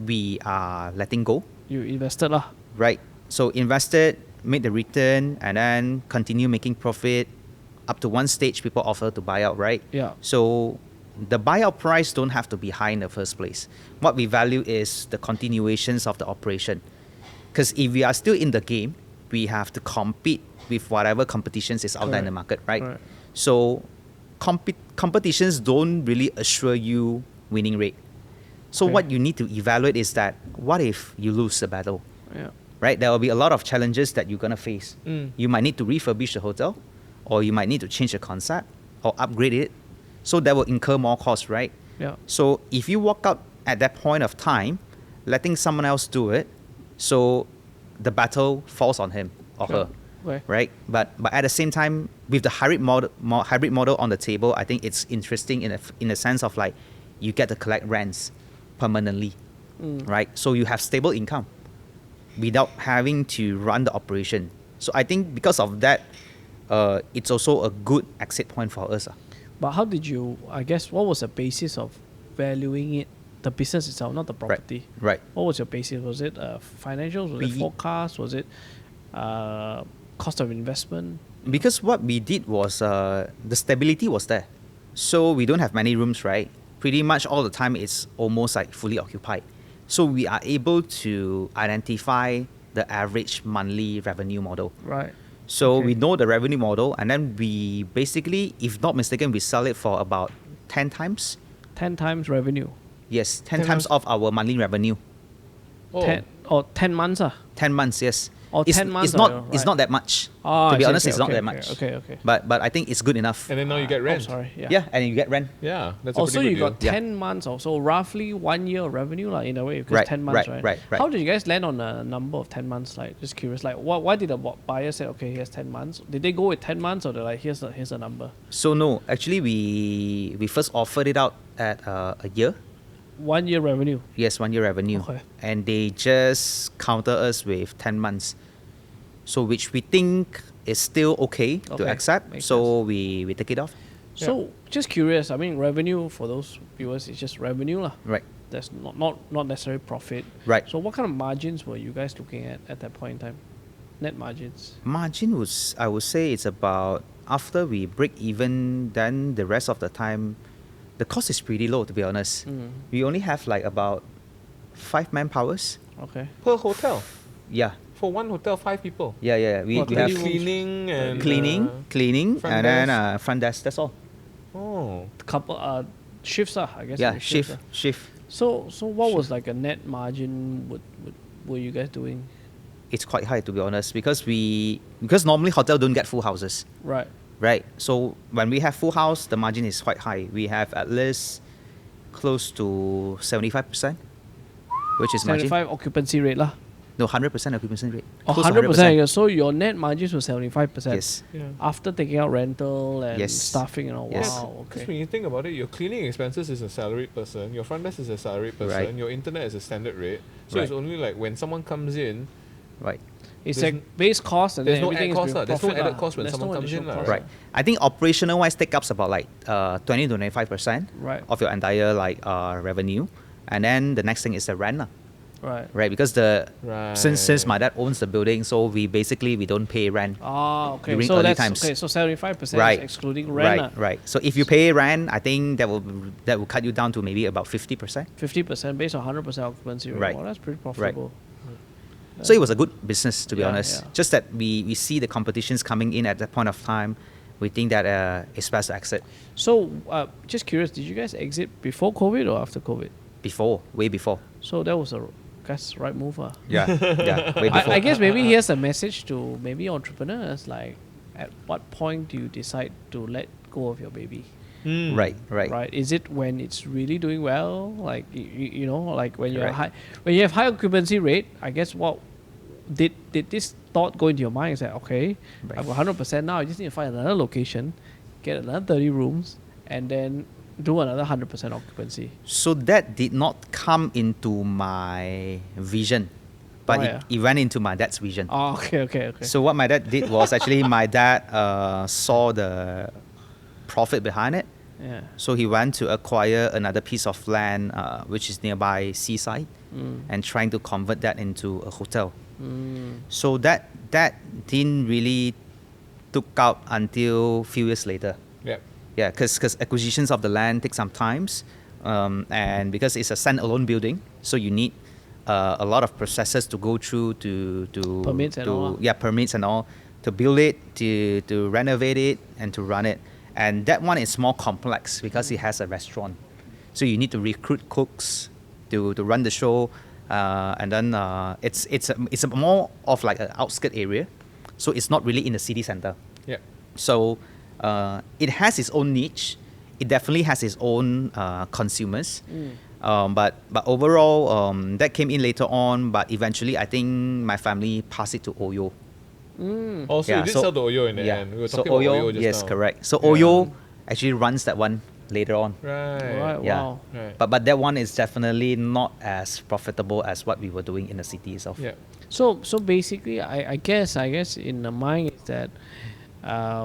we are letting go, You invested lah. right? So invested, made the return, and then continue making profit. Up to one stage, people offer to buy out, right? Yeah. So the buyout price don't have to be high in the first place. What we value is the continuations of the operation. Because if we are still in the game, we have to compete with whatever competitions is out there in the market, right? Correct. So competitions don't really assure you winning rate. So Okay. what you need to evaluate is that what if you lose the battle, Yeah. right? There will be a lot of challenges that you're going to face. Mm. You might need to refurbish the hotel, or you might need to change the concept or upgrade it. So that will incur more costs, right? Yeah. So if you walk out at that point of time, letting someone else do it, so the battle falls on him or Sure. her, Okay. right? But at the same time, with the hybrid model on the table, I think it's interesting in a sense of like you get to collect rents permanently, right? So you have stable income without having to run the operation. So I think because of that, it's also a good exit point for us. But how did you? I guess what was the basis of valuing it? The business itself, not the property. Right. What was your basis? Was it financials? Was it We- forecast? Was it cost of investment? Because what we did was the stability was there. So we don't have many rooms, right? Pretty much all the time it's almost like fully occupied. So we are able to identify the average monthly revenue model. Right. So Okay. we know the revenue model, and then we basically, if not mistaken, we sell it for about 10 times. 10 times revenue. Yes, 10 10 times times- of our monthly revenue. Oh. 10 months. 10 months, yes. Oh, it's, 10 months, it's not right. it's not that much. Oh, to I be see, honest, okay, it's not okay, that okay, much. Okay. But I think it's good enough. And then now you get rent. Oh, sorry. Yeah. Yeah, and you get rent. Yeah, that's a Oh, pretty so good you deal. got Yeah. 10 months or so, roughly 1 year of revenue, like in a way, because Right, 10 months, right, right? right. How did you guys land on a number of 10 months? Like, just curious, like, why did the buyer say, okay, here's 10 months? Did they go with 10 months, or they're like, here's a number? So no, actually we first offered it out at a year. 1 year revenue. Yes, 1 year revenue. Okay. And they just counter us with 10 months. So which we think is still okay to Okay, accept. makes So we take it off. So, just curious, I mean, revenue for those viewers is just revenue, lah. Right. That's not necessarily profit. Right. So, what kind of margins were you guys looking at that point in time? net margins? Margin was, I would say, it's about after we break even, then the rest of the time, the cost is pretty low, to be honest. We only have like about 5 manpowers. Okay. Per hotel. Yeah. For one hotel, 5 people. Yeah. We What, have 30 rooms? Cleaning and cleaning, front and then front desk. That's all. Oh. Couple shifts, I guess. Yeah, the shift. So what was like a net margin? Were you guys doing? It's quite high, to be honest, because normally hotel don't get full houses, Right. right? So when we have full house, the margin is quite high. We have at least close to 75%, which is margin. 75 occupancy rate lah. No, 100% occupancy rate. Oh, Close to 100%. Yeah. So your net margins were 75%. Yes. Yeah. After taking out rental and Yes. staffing and all. Yes. Wow. Because Okay. when you think about it, your cleaning expenses is a salaried person, your front desk is a salaried person, Right. your internet is a standard rate. So Right. it's only like when someone comes in, Right. It's There's like base cost and there's then no everything add is cost lah. There's no profit added lah. cost when There's someone no comes in additional lah, cost. Right. I think operational wise take up about like 20 to 25% Right. of your entire like revenue, and then the next thing is the rent lah. Right. Right, because since my dad owns the building, so we don't pay rent. Ah, okay. During So early that's times. okay. So 75% Right. is excluding rent. Right, right. So if you pay rent, I think that will cut you down to maybe about 50%. 50% based on 100% occupancy rate. Right. Well, that's pretty profitable. So it was a good business, to be Yeah, honest. yeah. Just that we see the competitions coming in at that point of time. We think that it's best to exit So, just curious, did you guys exit before COVID or after COVID? way before. So that was a guess right move. Yeah, yeah, way before. I guess maybe here's a message to maybe entrepreneurs, like at what point do you decide to let go of your baby? Right. Right? Is it when it's really doing well? Like you know, like when you're Correct. when you have high occupancy rate, I guess what did this thought go into your mind? Is that okay? Right. I've got 100% now. I just need to find another location, get another 30 rooms, and then do another 100% occupancy. So that did not come into my vision, but Why, it went into my dad's vision. Oh, okay. So what my dad did was actually my dad saw the profit behind it. Yeah. So he went to acquire another piece of land which is nearby seaside and trying to convert that into a hotel. So that didn't really took out until few years later. Yep. Yeah, because acquisitions of the land take some times, and because it's a standalone building, so you need a lot of processes to go through to Permits and all. yeah, permits and all, to build it, to renovate it, and to run it. And that one is more complex because it has a restaurant, so you need to recruit cooks to run the show, and then it's a more of like an outskirt area, so it's not really in the city center. Yep. So it has its own niche. It definitely has its own consumers. But overall, that came in later on. But eventually, I think my family passed it to Oyo. Also, Yeah, you did so- sell the Oyo in the Yeah. end. We were So talking about Oyo, Oyo just yes, now. correct. So Yeah. Oyo actually runs that one later on. Right. Right. Yeah. Wow. Right. But that one is definitely not as profitable as what we were doing in the city itself. Yeah. So basically, I guess in the mind is that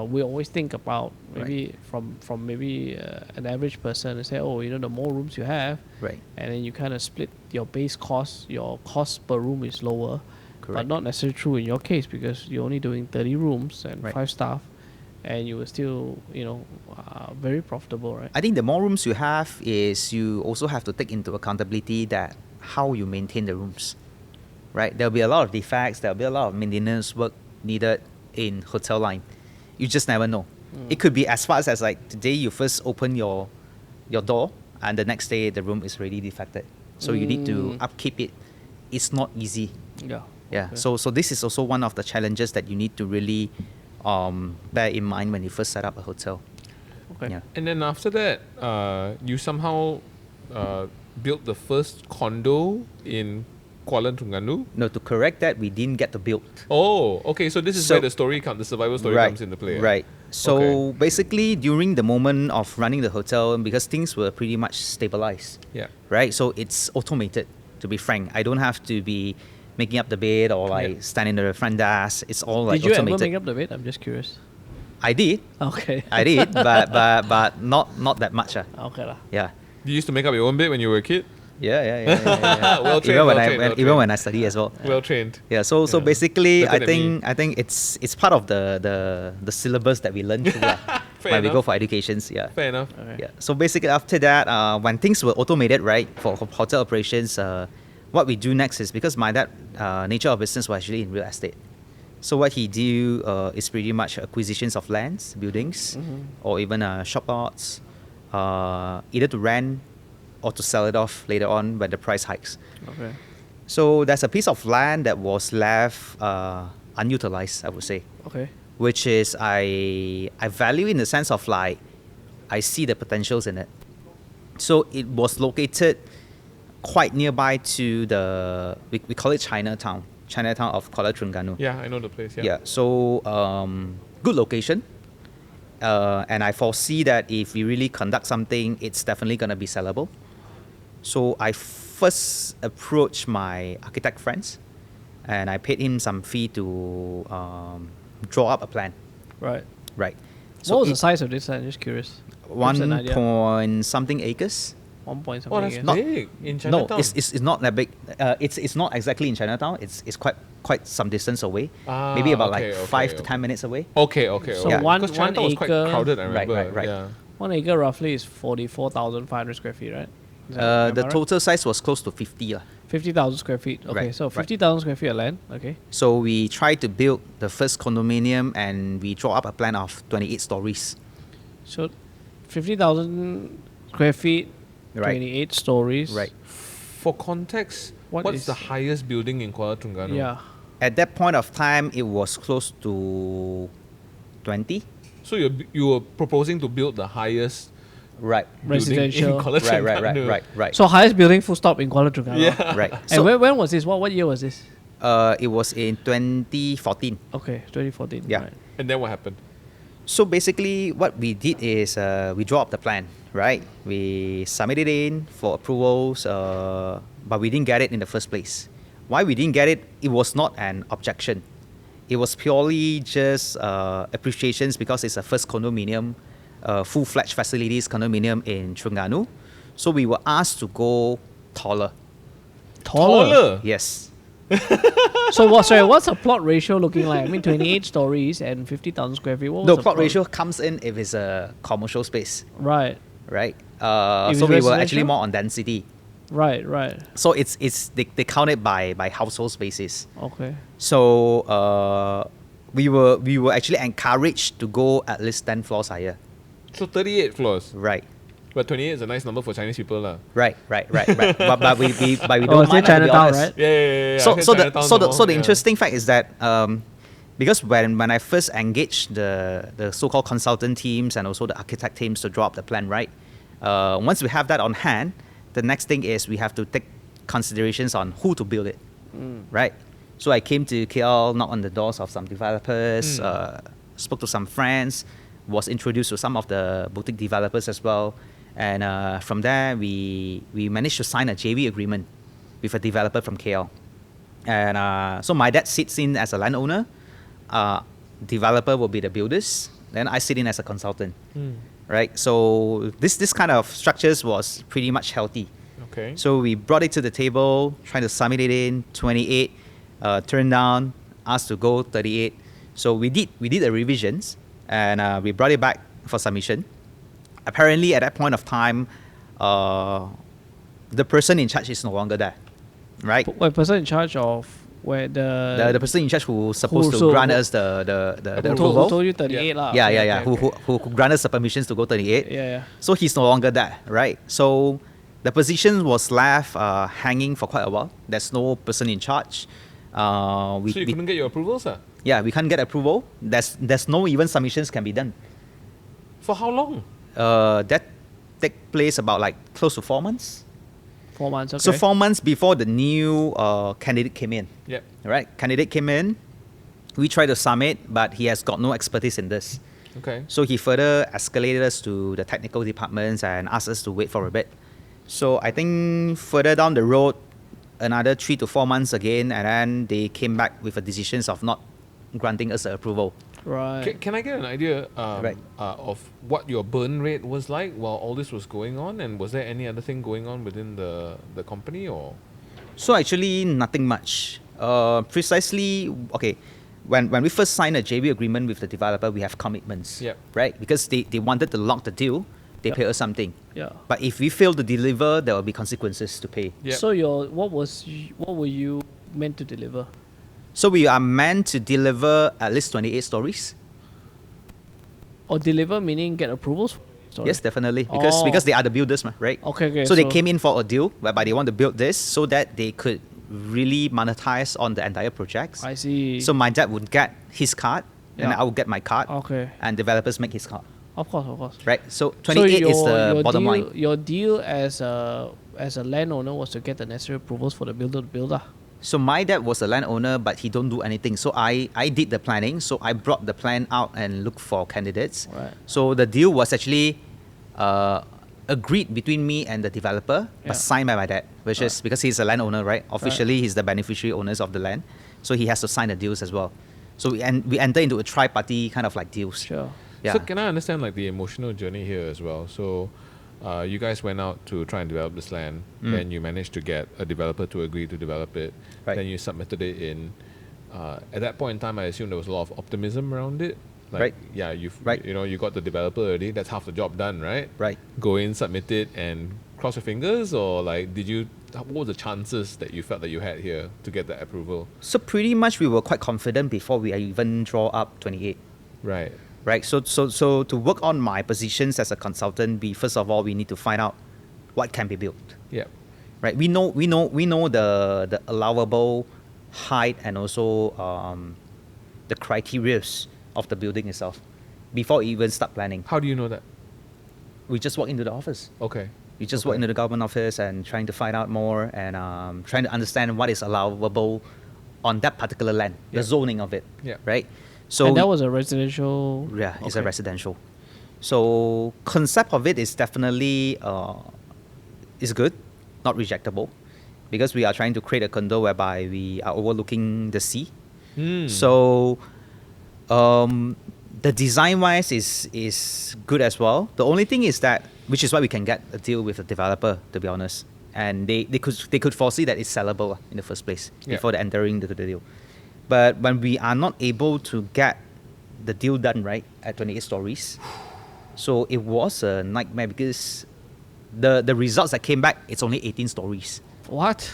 we always think about maybe from maybe an average person and say, oh, you know, the more rooms you have, Right. and then you kind of split your base cost. Your cost per room is lower, but Correct. not necessarily true in your case because you're only doing 30 rooms and Right. 5 staff, and you were still very profitable, right? I think the more rooms you have is you also have to take into accountability that how you maintain the rooms, right? There'll be a lot of defects. There'll be a lot of maintenance work needed in hotel line. You just never know. It could be as fast as like today you first open your door and the next day the room is already defected. So you need to upkeep it. It's not easy. Yeah. Yeah. Okay. So this is also one of the challenges that you need to really bear in mind when you first set up a hotel. Okay. Yeah. And then after that, you somehow built the first condo in Kuala Terengganu. No, to correct that, we didn't get to build. Oh, okay. So this is So- where the story comes, the survival story comes into play. Right. So Okay. basically, during the moment of running the hotel, because things were pretty much stabilized, Yeah. right? So it's automated, to be frank. I don't have to be making up the bed or like Yeah. standing in the front desk. It's all like Did you automated. ever make up the bed? I'm just curious. I did. Okay. I did, but not that much. Okay lah. Yeah. You used to make up your own bed when you were a kid? Well trained, Even when well I trained, well even trained. when I study as well. Well trained. Yeah, so Yeah. basically, Better I than think it's part of the syllabus that we learn through Fair when we go enough. for educations. Yeah. Fair enough. Okay. Yeah. So basically, after that, when things were automated, right, for hotel operations, what we do next is because my dad, nature of business was actually in real estate. So what he do is pretty much acquisitions of lands, buildings, or even shop lots, either to rent or to sell it off later on when the price hikes. Okay. So there's a piece of land that was left unutilized, I would say, Okay. which is I value in the sense of like I see the potentials in it. So it was located quite nearby to we call it Chinatown of Kuala Terengganu. Yeah, I know the place. Yeah. Yeah. So good location. And I foresee that if we really conduct something, it's definitely gonna be sellable. So I first approached my architect friends, and I paid him some fee to draw up a plan. Right. Right. What was the size of this land? Just curious. Give us an 1 idea. point something acres? 1 point Oh, something. that's yes. Not- big in No, Chinatown. it's not that big. It's not exactly in Chinatown. It's quite some distance away. Ah, Maybe about okay, like okay, 5 to okay. 10 minutes away. Okay. So Yeah. one- Because one Chinatown was quite acre- crowded. I Right, remember. right. Yeah. 1 acre roughly is 44,500 square feet, right? Is that- am The I right? total size was close to 50 lah. 50,000 square feet. Okay, Right, so right. 50,000 square feet of land. Okay. So we tried to build the first condominium, and we draw up a plan of 28 stories. So 50,000 square feet, Right. 28 stories. Right. For context, What what's is- the highest building in Kuala Terengganu? Yeah. At that point of time, it was close to 20. So you were proposing to build the highest Right. building Residential. in Kuala Terengganu. Right. So highest building full stop in Kuala Terengganu. Yeah. Right. And So when was this? What year was this? it was in 2014. Okay, 2014. Yeah. Right. And then what happened? So basically, what we did is we draw up the plan, right? We submitted in for approvals, but we didn't get it in the first place. Why we didn't get it? It was not an objection. It was purely just appreciations because it's a first condominium, full-fledged facilities condominium in Terengganu. So we were asked to go taller. Taller. Yes. So what? Sorry, what's the plot ratio looking like? I mean, 28 stories and 50,000 square feet. What was No, the plot ratio comes in if it's a commercial space, Right, right? If So it's we were actually residential? more on density. right. So they count it by household basis. Okay. So we were actually encouraged to go at least 10 floors higher. So 38 floors. Right. But 28 is a nice number for Chinese people. lah. Right. but we don't Oh, it's mind, near to be Chinatown, honest. right? Yeah. So I said so the Chinatown so the some so more, the yeah. interesting fact is that because when I first engaged the so-called consultant teams and also the architect teams to draw up the plan, right? Once we have that on hand, the next thing is we have to take considerations on who to build it, right? So I came to KL, knocked on the doors of some developers, spoke to some friends, was introduced to some of the boutique developers as well, and from there we managed to sign a JV agreement with a developer from KL. And so my dad sits in as a landowner, developer will be the builders, then I sit in as a consultant, right? So this kind of structures was pretty much healthy. Okay. So we brought it to the table, trying to submit it in 28, turned down, asked to go 38. So we did the revisions, and we brought it back for submission. Apparently, at that point of time, the person in charge is no longer there, right? What person in charge of where The person in charge who supposed so- to grant us the who approval. told you 38 lah. Yeah, Okay, yeah. okay, Who grant us the permissions to go 38. Yeah. So he's no longer there, right? So the position was left hanging for quite a while. There's no person in charge. So you couldn't get your approvals? Yeah, we can't get approval. There's no even submissions can be done. For how long? That take place about like close to 4 months. 4 months. Okay. So 4 months before the new candidate came in. Yep. Right, candidate came in. We tried to submit, but he has got no expertise in this. Okay. So he further escalated us to the technical departments and asked us to wait for a bit. So I think further down the road, another 3 to 4 months again, and then they came back with a decision of not granting us the approval. Right. Can I get an idea Right. of what your burn rate was like while all this was going on, and was there any other thing going on within the company or? So actually, nothing much. Precisely, okay. When we first signed a JV agreement with the developer, we have commitments, Yep. right? Because they wanted to lock the deal, they Yep. pay us something. Yeah. But if we fail to deliver, there will be consequences to pay. Yep. So what were you meant to deliver? So we are meant to deliver at least 28 stories. Or deliver meaning get approvals? Sorry. Yes, definitely. Because Oh. because they are the builders, right? Okay. So they came in for a deal whereby they want to build this so that they could really monetize on the entire projects. I see. So my dad would get his card, and Yeah. I would get my card, Okay. and developers make his card, Of course. right? So 28 is the your bottom deal, line. Your deal as a landowner was to get the necessary approvals for the builder to build. So my dad was a landowner, but he don't do anything. So I did the planning. So I brought the plan out and looked for candidates. Right. So the deal was actually agreed between me and the developer, Yeah. but signed by my dad, which is Right. because he's a landowner, right? Officially, he's the beneficiary owners of the land. So he has to sign the deals as well. So we enter into a tri-party kind of like deals. Sure. Yeah. So can I understand like the emotional journey here as well? So, you guys went out to try and develop this land, then you managed to get a developer to agree to develop it. Right. Then you submitted it in. At that point in time, I assume there was a lot of optimism around it. Like, Right. Yeah, Right. you got the developer already. That's half the job done, right? Right. Go in, submit it, and cross your fingers, or like, what were the chances that you felt that you had here to get that approval? So pretty much we were quite confident before we even draw up 28. Right. Right. So to work on my positions as a consultant, first of all we need to find out what can be built. Yeah. Right. We know the allowable height and also the criterias of the building itself before we even start planning. How do you know that? We just walk into the office. Okay. We just walk into the government office and trying to find out more and trying to understand what is allowable on that particular land, Yeah. the zoning of it. Yeah. Right. So And that was a residential. yeah, it's a Okay. residential. So concept of it is definitely is good, not rejectable, because we are trying to create a condo whereby we are overlooking the sea. So the design wise is good as well. The only thing is that, which is why we can get a deal with a developer, to be honest, and they could foresee that it's sellable in the first place Yeah. before they entering the deal. But when we are not able to get the deal done right at 28 stories, so it was a nightmare because the results that came back, it's only 18 stories. What?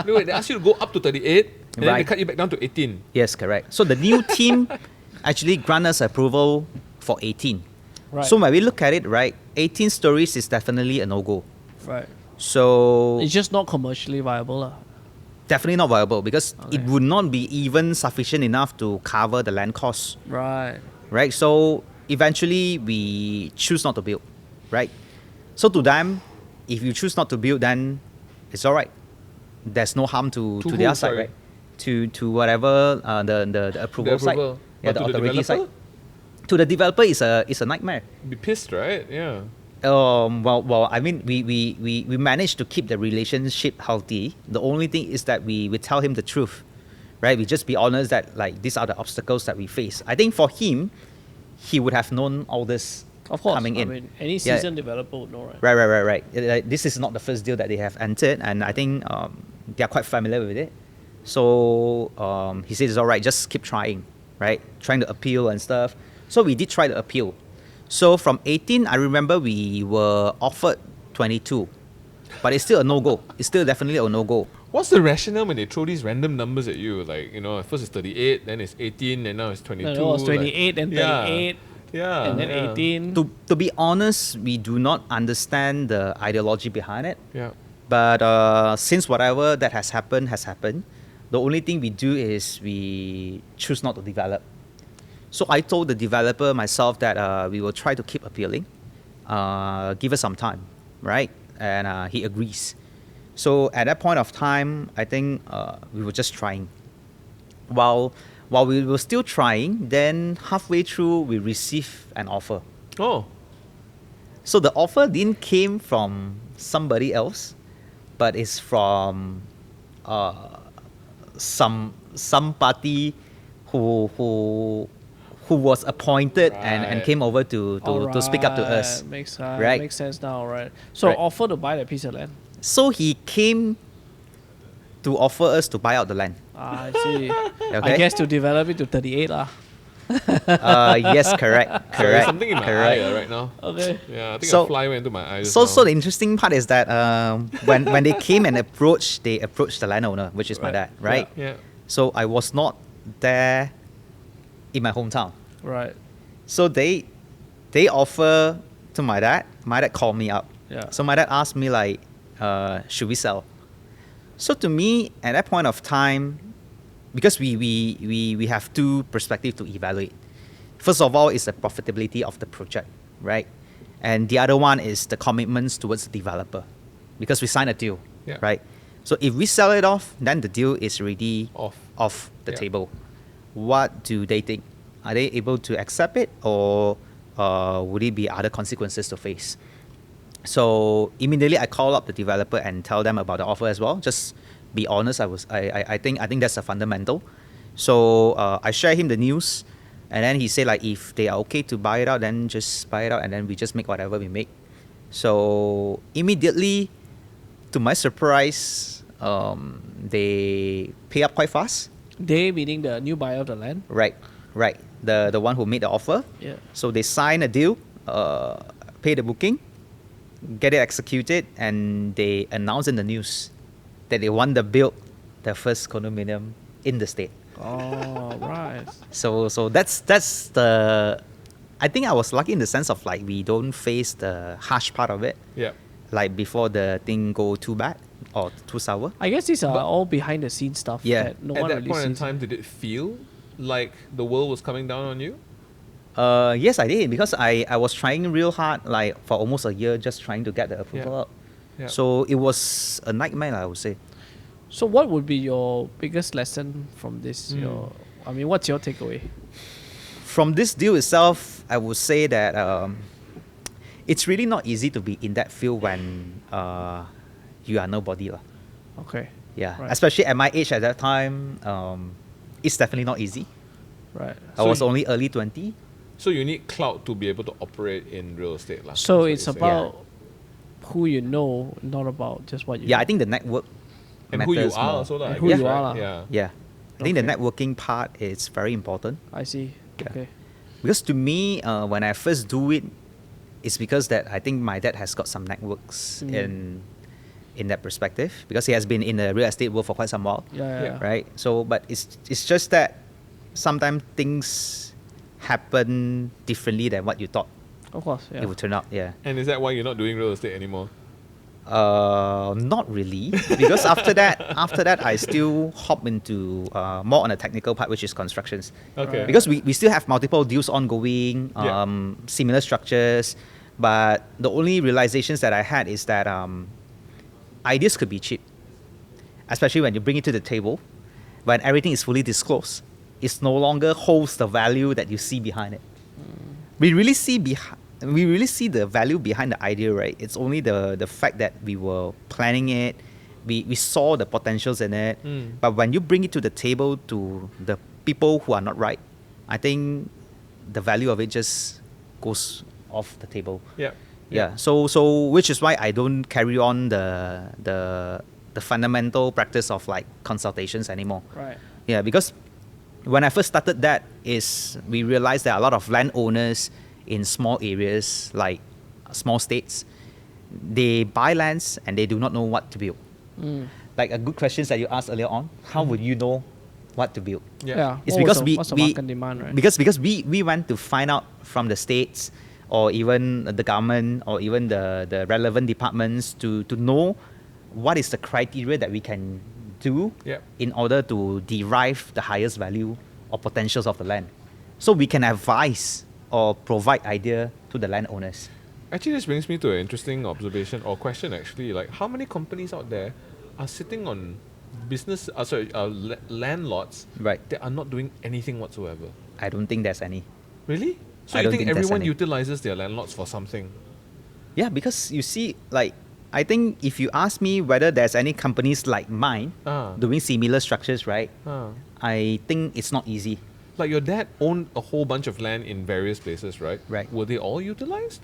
Wait, they asked you to go up to 38, and then they Right. cut you back down to 18. Yes, correct. So the new team actually grant us approval for 18. Right. So when we look at it, right, 18 stories is definitely a no-go. Right. So It's just not commercially viable. definitely not viable because it Okay. would not be even sufficient enough to cover the land costs. Right. Right? So eventually we choose not to build, right? So to them, if you choose not to build, then it's all right. There's no harm to To their who, side, sorry? right? To whatever the approval side, approval. yeah, But the to the authority side. developer? To the developer, is a nightmare. Be pissed, right? Yeah. Well, I mean, we managed to keep the relationship healthy. The only thing is that we tell him the truth, right? We just be honest that like these are the obstacles that we face. I think for him, he would have known all this Of course. coming in. I mean, any Yeah. seasoned developer would know, right? Right. Like, this is not the first deal that they have entered, and I think they are quite familiar with it. So he said it's all right, just keep trying, right? Trying to appeal and stuff. So we did try to appeal. So from 18, I remember we were offered 22, but it's still a no-go. It's still definitely a no-go. What's the rationale when they throw these random numbers at you? Like, at first it's 38, then it's 18, and now it's 22. No, it was like- 28 and 38 Yeah. and then yeah. 18. To be honest, we do not understand the ideology behind it. Yeah. But since whatever that has happened, the only thing we do is we choose not to develop. So I told the developer myself that we will try to keep appealing, give us some time, right? And he agrees. So at that point of time, I think we were just trying. While we were still trying, then halfway through we received an offer. Oh. So the offer didn't came from somebody else, but it's from some party who who was appointed and Right. came over to speak up to us. Right. Makes sense now, right? So Right. offer to buy that piece of land. So he came to offer us to buy out the land. I see. Okay. I guess to develop it to 38 lah. Yes, correct, There's correct. something in my correct. eye right now. Okay. Yeah, I think So- a fly went into my eye. just So, now. so the interesting part is that when they came and approached, they approached the landowner, which is my Right. dad, right? Yeah. So I was not there in my hometown. Right. So they offer to my dad. My dad called me up. Yeah. So my dad asked me like, should we sell? So to me, at that point of time, because we have two perspectives to evaluate. First of all, is the profitability of the project, right? And the other one is the commitments towards the developer, because we signed a deal, Yeah. right? So if we sell it off, then the deal is already Off. the Yeah. table. What do they think? Are they able to accept it, or would it be other consequences to face? So immediately I call up the developer and tell them about the offer as well. Just be honest. I think that's a fundamental. So I share him the news, and then he said like if they are okay to buy it out, then just buy it out, and then we just make whatever we make. So immediately, to my surprise, they pay up quite fast. They meaning the new buyer of the land. Right. The one who made the offer. Yeah. So they sign a deal, pay the booking, get it executed, and they announce in the news that they want to build the first condominium in the state. Oh, right. So that's the. I think I was lucky in the sense of like we don't face the harsh part of it, Yeah. like before the thing go too bad or too sour. I guess these are all behind the scenes stuff Yeah. that no At one that really point in sees. time, did it feel like the world was coming down on you? Yes, I did, because I was trying real hard, like for almost a year, just trying to get the approval Yeah. out. Yeah. So it was a nightmare, I would say. So what would be your biggest lesson from this? Mm. What's your takeaway? From this deal itself, I would say that it's really not easy to be in that field when you are nobody lah. Okay. Yeah, Right. especially at my age at that time, it's definitely not easy. Right. I So was you- only early 20. So you need clout to be able to operate in real estate, lah. So That's it's what you're saying. about who you know, not about just what you Yeah, know. I think the network And who you matters are more. also, lah. And I who guess, you right? are, lah. Yeah. Yeah, I think the Okay. networking part is very important. I see. Yeah. Okay. Because to me, when I first do it, it's because that I think my dad has got some networks in that perspective, because he has been in the real estate world for quite some while, Yeah. right? So, but it's just that sometimes things happen differently than what you thought Of course. Yeah. it would turn out. Yeah. And is that why you're not doing real estate anymore? Not really, because after that, I still hop into more on the technical part, which is constructions. Okay. Right. Because we still have multiple deals ongoing, Yeah. similar structures, but the only realizations that I had is that ideas could be cheap, especially when you bring it to the table, when everything is fully disclosed. It no longer holds the value that you see behind it. We really see the value behind the idea, right? It's only the fact that we were planning it, we saw the potentials in it. But when you bring it to the table to the people who are not right, I think the value of it just goes off the table. Yeah. Yeah. So which is why I don't carry on the fundamental practice of like consultations anymore. Right. Yeah, because when I first started that is we realized that a lot of landowners in small areas like small states, they buy lands and they do not know what to build. Like a good question that you asked earlier on, how would you know what to build? Yeah. It's What because was the, what's the market demand, right? because we went to find out from the states or even the government or even the relevant departments to know what is the criteria that we can do Yep. in order to derive the highest value or potentials of the land. So we can advise or provide idea to the landowners. Actually, this brings me to an interesting observation or question. Actually, like how many companies out there are sitting on land lots Right. that are not doing anything whatsoever? I don't think there's any. Really? So I you don't think think there's everyone any. utilizes their land lots for something? Yeah, because you see, like, I think if you ask me whether there's any companies like mine Ah. doing similar structures, right? Ah. I think it's not easy. Like your dad owned a whole bunch of land in various places, right? Right. Were they all utilized?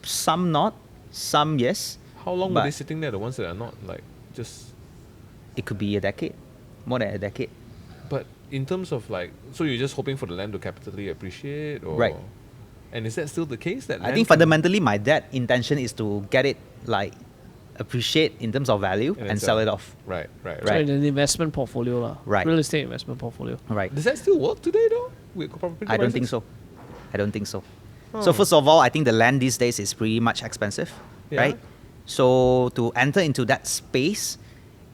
Some not, some yes. How long were But- they sitting there? The ones that are not like just. It could be a decade, more than a decade. But in terms of like, so you're just hoping for the land to capitally appreciate, or Right. And is that still the case? That I land think can- fundamentally my dad intention is to get it like appreciate in terms of value And and then sell sell. it off. Right, right, So right. in an investment portfolio, lah. Right. Real estate investment portfolio. Right. Does that still work today though? With property I don't think prices? so. I don't think so. Huh. So first of all, I think the land these days is pretty much expensive, Yeah. right? So to enter into that space,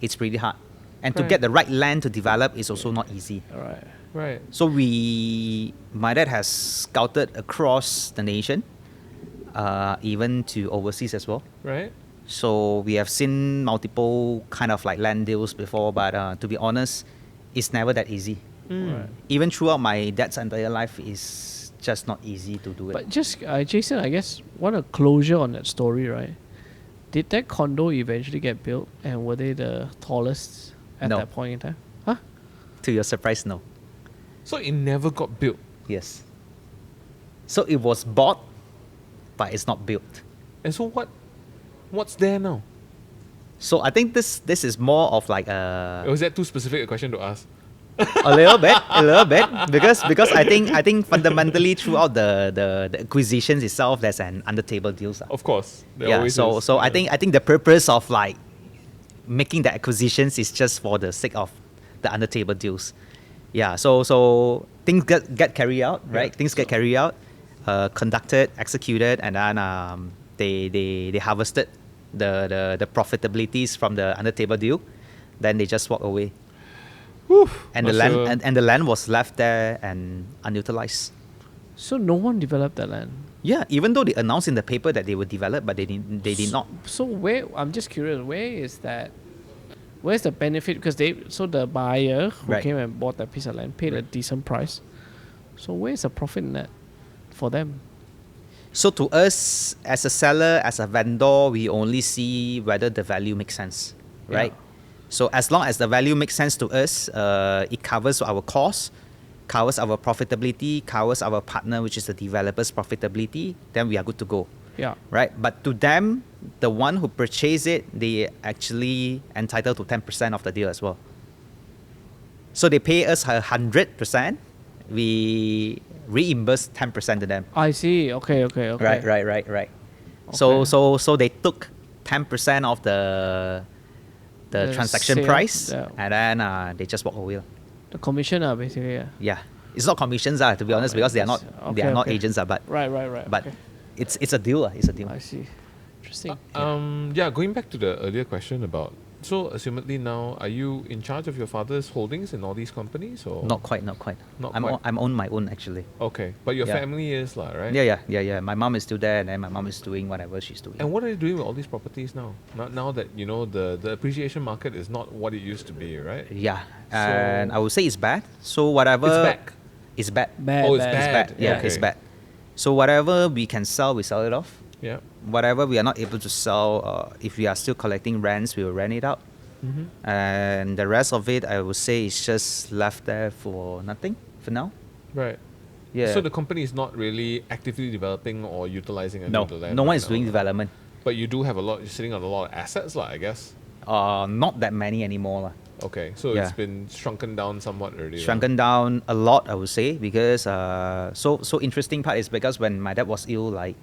it's pretty hard. And to Right. get the right land to develop is also not easy. All right. Right. So my dad has scouted across the nation, even to overseas as well. Right. So we have seen multiple kind of like land deals before, but to be honest, it's never that easy. Right. Even throughout my dad's entire life, it's just not easy to do it. But just, Jason, I guess, what a closure on that story, right? Did that condo eventually get built, and were they the tallest at No. that point in time? Huh? To your surprise, no. So it never got built. Yes. So it was bought, but it's not built. And so what's there now? So I think this is more of like Or was that too specific a question to ask? a little bit, because I think fundamentally throughout the acquisitions itself, there's an under table deals. Of course. There Yeah. always So is. so Yeah. I think the purpose of like making the acquisitions is just for the sake of the under table deals. Yeah. So things get carried out, right? Yeah. Things get carried out, conducted, executed, and then they harvested the profitabilities from the under table deal. Then they just walk away. Whew, And the not land sure. and the land was left there and unutilized. So no one developed that land. Yeah, even though they announced in the paper that they would develop, but they did not. So where, I'm just curious, where is that? Where's the benefit? Because the buyer who Right. came and bought that piece of land paid a decent price. So where's the profit in that for them? So to us, as a seller, as a vendor, we only see whether the value makes sense, right? Yeah. So as long as the value makes sense to us, it covers our costs, covers our profitability, covers our partner, which is the developer's profitability, then we are good to go, Yeah. right? But to them, the one who purchased it, they actually entitled to 10% of the deal as well. So they pay us 100%, we reimburse 10% to them. I see. Okay. Right. So Okay. so they took 10% of the The transaction sale, price, yeah. and then they just walk away. The commission, basically. Yeah. Yeah, it's not commissions, to be honest, Okay, because they are not okay, okay. agents, but Right. but Okay. it's a deal. It's a deal. I see. Interesting. Yeah, going back to the earlier question about, so assumedly now, are you in charge of your father's holdings in all these companies, or Not quite. Not I'm quite. I'm on my own actually. Okay, but your Yeah. family is lah, right? Yeah. My mom is still there, and then my mom is doing whatever she's doing. And what are you doing with all these properties now? Now that you know the appreciation market is not what it used to be, right? Yeah, and I would say it's bad. So whatever. It's back. It's bad. Bad. Oh, it's bad. It's bad. bad. Yeah, Okay. it's bad. So whatever we can sell, we sell it off. Yeah. Whatever we are not able to sell, if we are still collecting rents, we will rent it out. Mm-hmm. And the rest of it, I would say, is just left there for nothing for now. Right. Yeah. So the company is not really actively developing or utilizing any no, of the land. no one right is doing now. development. But you do have you're sitting on a lot of assets, lah, I guess. Not that many anymore. Lah. Okay, so Yeah. it's been shrunken down somewhat already. lah. Shrunken down a lot, I would say, because so interesting part is because when my dad was ill, like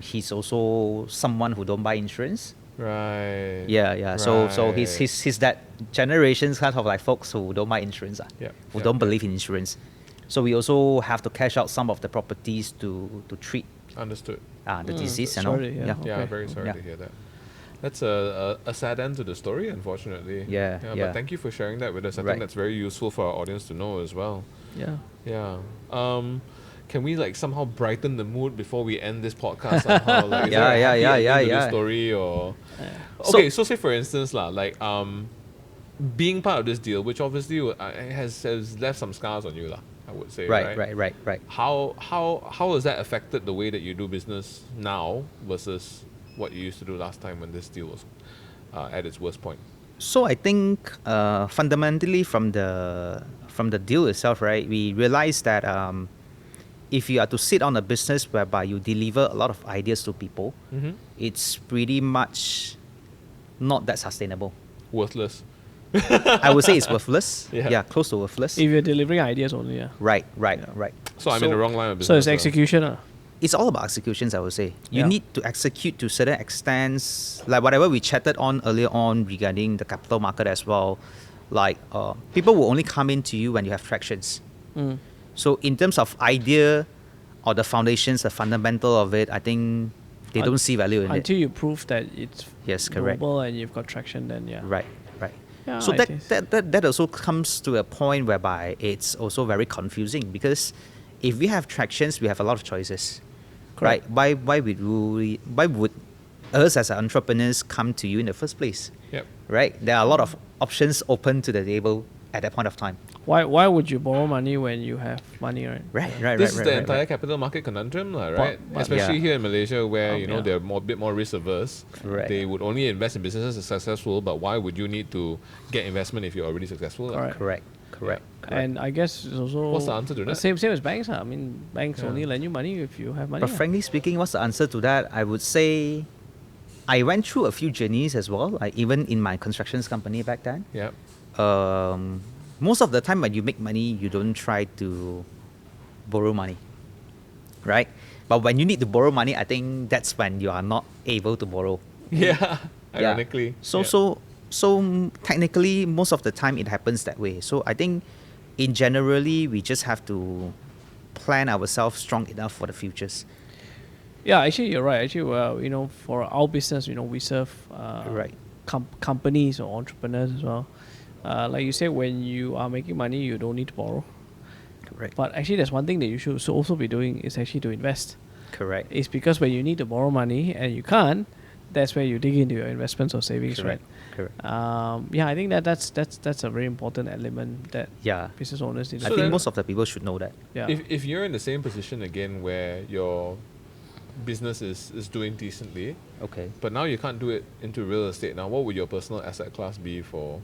he's also someone who don't buy insurance. Right. Yeah. So he's that generation's kind of like folks who don't buy insurance, Yeah, who yeah, don't yeah. believe in insurance. So we also have to cash out some of the properties to treat Understood. the disease and all. sorry, yeah. Yeah, Okay. very sorry Yeah. to hear that. That's a sad end to the story, unfortunately. Yeah. But thank you for sharing that with us. I Right. think that's very useful for our audience to know as well. Yeah. Yeah. Can we like somehow brighten the mood before we end this podcast somehow? Like, is Yeah, there a happy yeah, ending to yeah. this story or? So- Okay, so say for instance lah, like being part of this deal, which obviously has left some scars on you lah, I would say. Right. How has that affected the way that you do business now versus what you used to do last time when this deal was at its worst point? So I think fundamentally from the deal itself, right, we realized that if you are to sit on a business whereby you deliver a lot of ideas to people, Mm-hmm. it's pretty much not that sustainable. Worthless. I would say it's worthless. Yeah. Yeah, close to worthless. If you're delivering ideas only, yeah. Right. Yeah. So I'm in the wrong line of business. So it's execution. It's all about executions, I would say. You Yeah. need to execute to certain extents, like whatever we chatted on earlier on regarding the capital market as well. Like people will only come into you when you have tractions. Mm. So in terms of idea or the foundations, the fundamental of it, I think they Un- don't see value in it. Until you prove that it's Yes, correct. doable and you've got traction, then yeah. Right. Yeah, So it is. that also comes to a point whereby it's also very confusing, because if we have tractions, we have a lot of choices. Correct. Right? Why would us as entrepreneurs come to you in the first place? Yep. Right? There are a lot of options open to the table at that point of time. Why would you borrow money when you have money, right? Right. This is the entire capital market conundrum, right? But- Especially yeah. here in Malaysia, where Yeah. they're bit more risk averse. Correct. They would only invest in businesses that's successful. But why would you need to get investment if you're already successful? Correct. Correct. And I guess it's also What's the answer to that? Same as banks. I mean, banks Yeah. only lend you money if you have money. But frankly speaking, what's the answer to that? I would say I went through a few journeys as well, like even in my constructions company back then. Yeah. Most of the time when you make money, you don't try to borrow money, right? But when you need to borrow money, I think that's when you are not able to borrow. Yeah. Ironically. So yeah. so technically, most of the time it happens that way. So I think, in generally, we just have to plan ourselves strong enough for the futures. Yeah, actually, you're right. Actually, well, for our business, we serve Right. companies or entrepreneurs as well. Like you said, when you are making money, you don't need to borrow. Correct. But actually, there's one thing that you should also be doing is actually to invest. Correct. It's because when you need to borrow money and you can't, that's where you dig into your investments or savings, Correct. right? Correct. Yeah, I think that's a very important element that Yeah. business owners need to I So think then- most of the people should know that. yeah. If you're in the same position again where your business is doing decently, Okay. but now you can't do it into real estate, now what would your personal asset class be for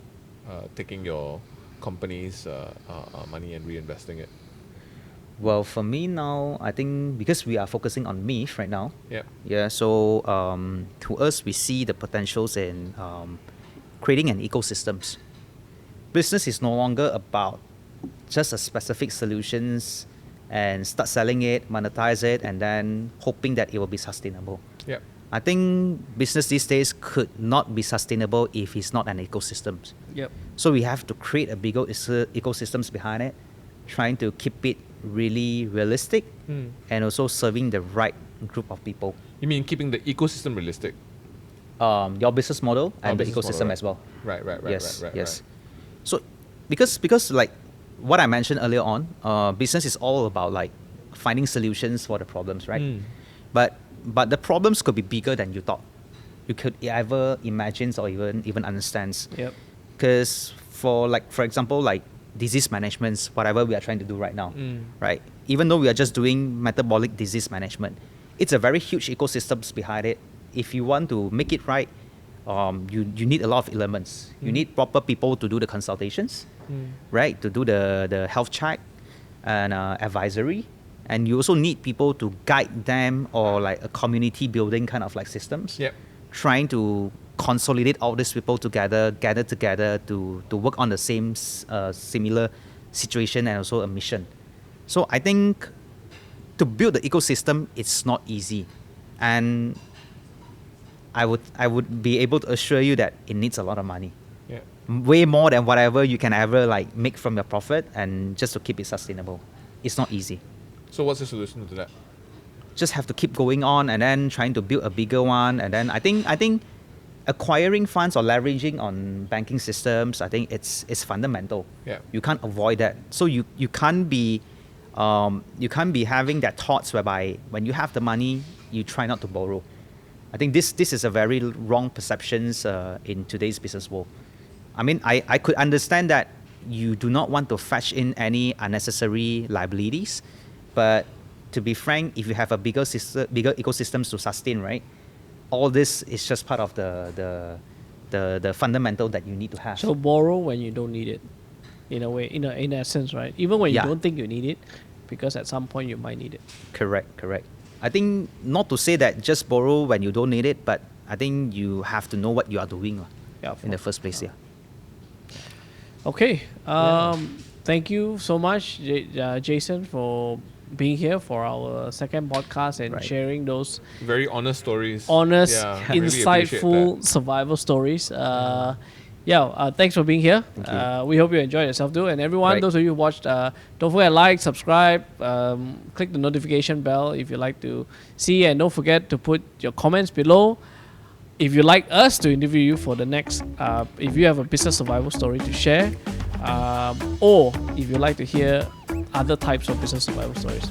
taking your company's money and reinvesting it? Well, for me now, I think because we are focusing on MIF right now. Yep. Yeah. So to us, we see the potentials in creating an ecosystems. Business is no longer about just a specific solutions and start selling it, monetize it, and then hoping that it will be sustainable. Yep. I think business these days could not be sustainable if it's not an ecosystem. Yep. So we have to create a bigger ecosystems behind it, trying to keep it really realistic and also serving the right group of people. You mean keeping the ecosystem realistic? Your business model and the business ecosystem model, right. as well. Right. Yes. Right. Yes. So because like what I mentioned earlier on, business is all about like finding solutions for the problems, right? But the problems could be bigger than you thought. You could ever imagine or even understand. Yep. Because for example, like disease management, whatever we are trying to do right now, right? Even though we are just doing metabolic disease management, it's a very huge ecosystems behind it. If you want to make it right, you need a lot of elements. You need proper people to do the consultations, right? To do the health check and advisory. And you also need people to guide them, or like a community building kind of like systems. Yep. Trying to consolidate all these people together, gather together to work on the same similar situation and also a mission. So I think to build the ecosystem, it's not easy, and I would be able to assure you that it needs a lot of money, Yeah. way more than whatever you can ever like make from your profit, and just to keep it sustainable, it's not easy. So what's the solution to that? Just have to keep going on and then trying to build a bigger one, and then I think acquiring funds or leveraging on banking systems, I think it's fundamental. Yeah. You can't avoid that. So you can't be having that thoughts whereby when you have the money, you try not to borrow. I think this is a very wrong perceptions in today's business world. I mean, I could understand that you do not want to fetch in any unnecessary liabilities, but to be frank, if you have a bigger ecosystems to sustain, right, all this is just part of the the fundamental that you need to have. So borrow when you don't need it, in a way, in essence, right? Even when you Yeah. don't think you need it, because at some point you might need it. Correct. I think not to say that just borrow when you don't need it, but I think you have to know what you are doing Yeah. in the first place. Yeah. Okay. Thank you so much, Jason, for being here for our second podcast and Right. sharing those Very honest stories. honest, Yeah, really appreciate insightful survival stories. Thanks for being here. Thank you. We hope you enjoyed yourself too. And everyone, Right. those of you who watched, don't forget to like, subscribe, click the notification bell if you like to see, and don't forget to put your comments below. If you'd like us to interview you for the next, if you have a business survival story to share, or if you'd like to hear other types of business survival stories.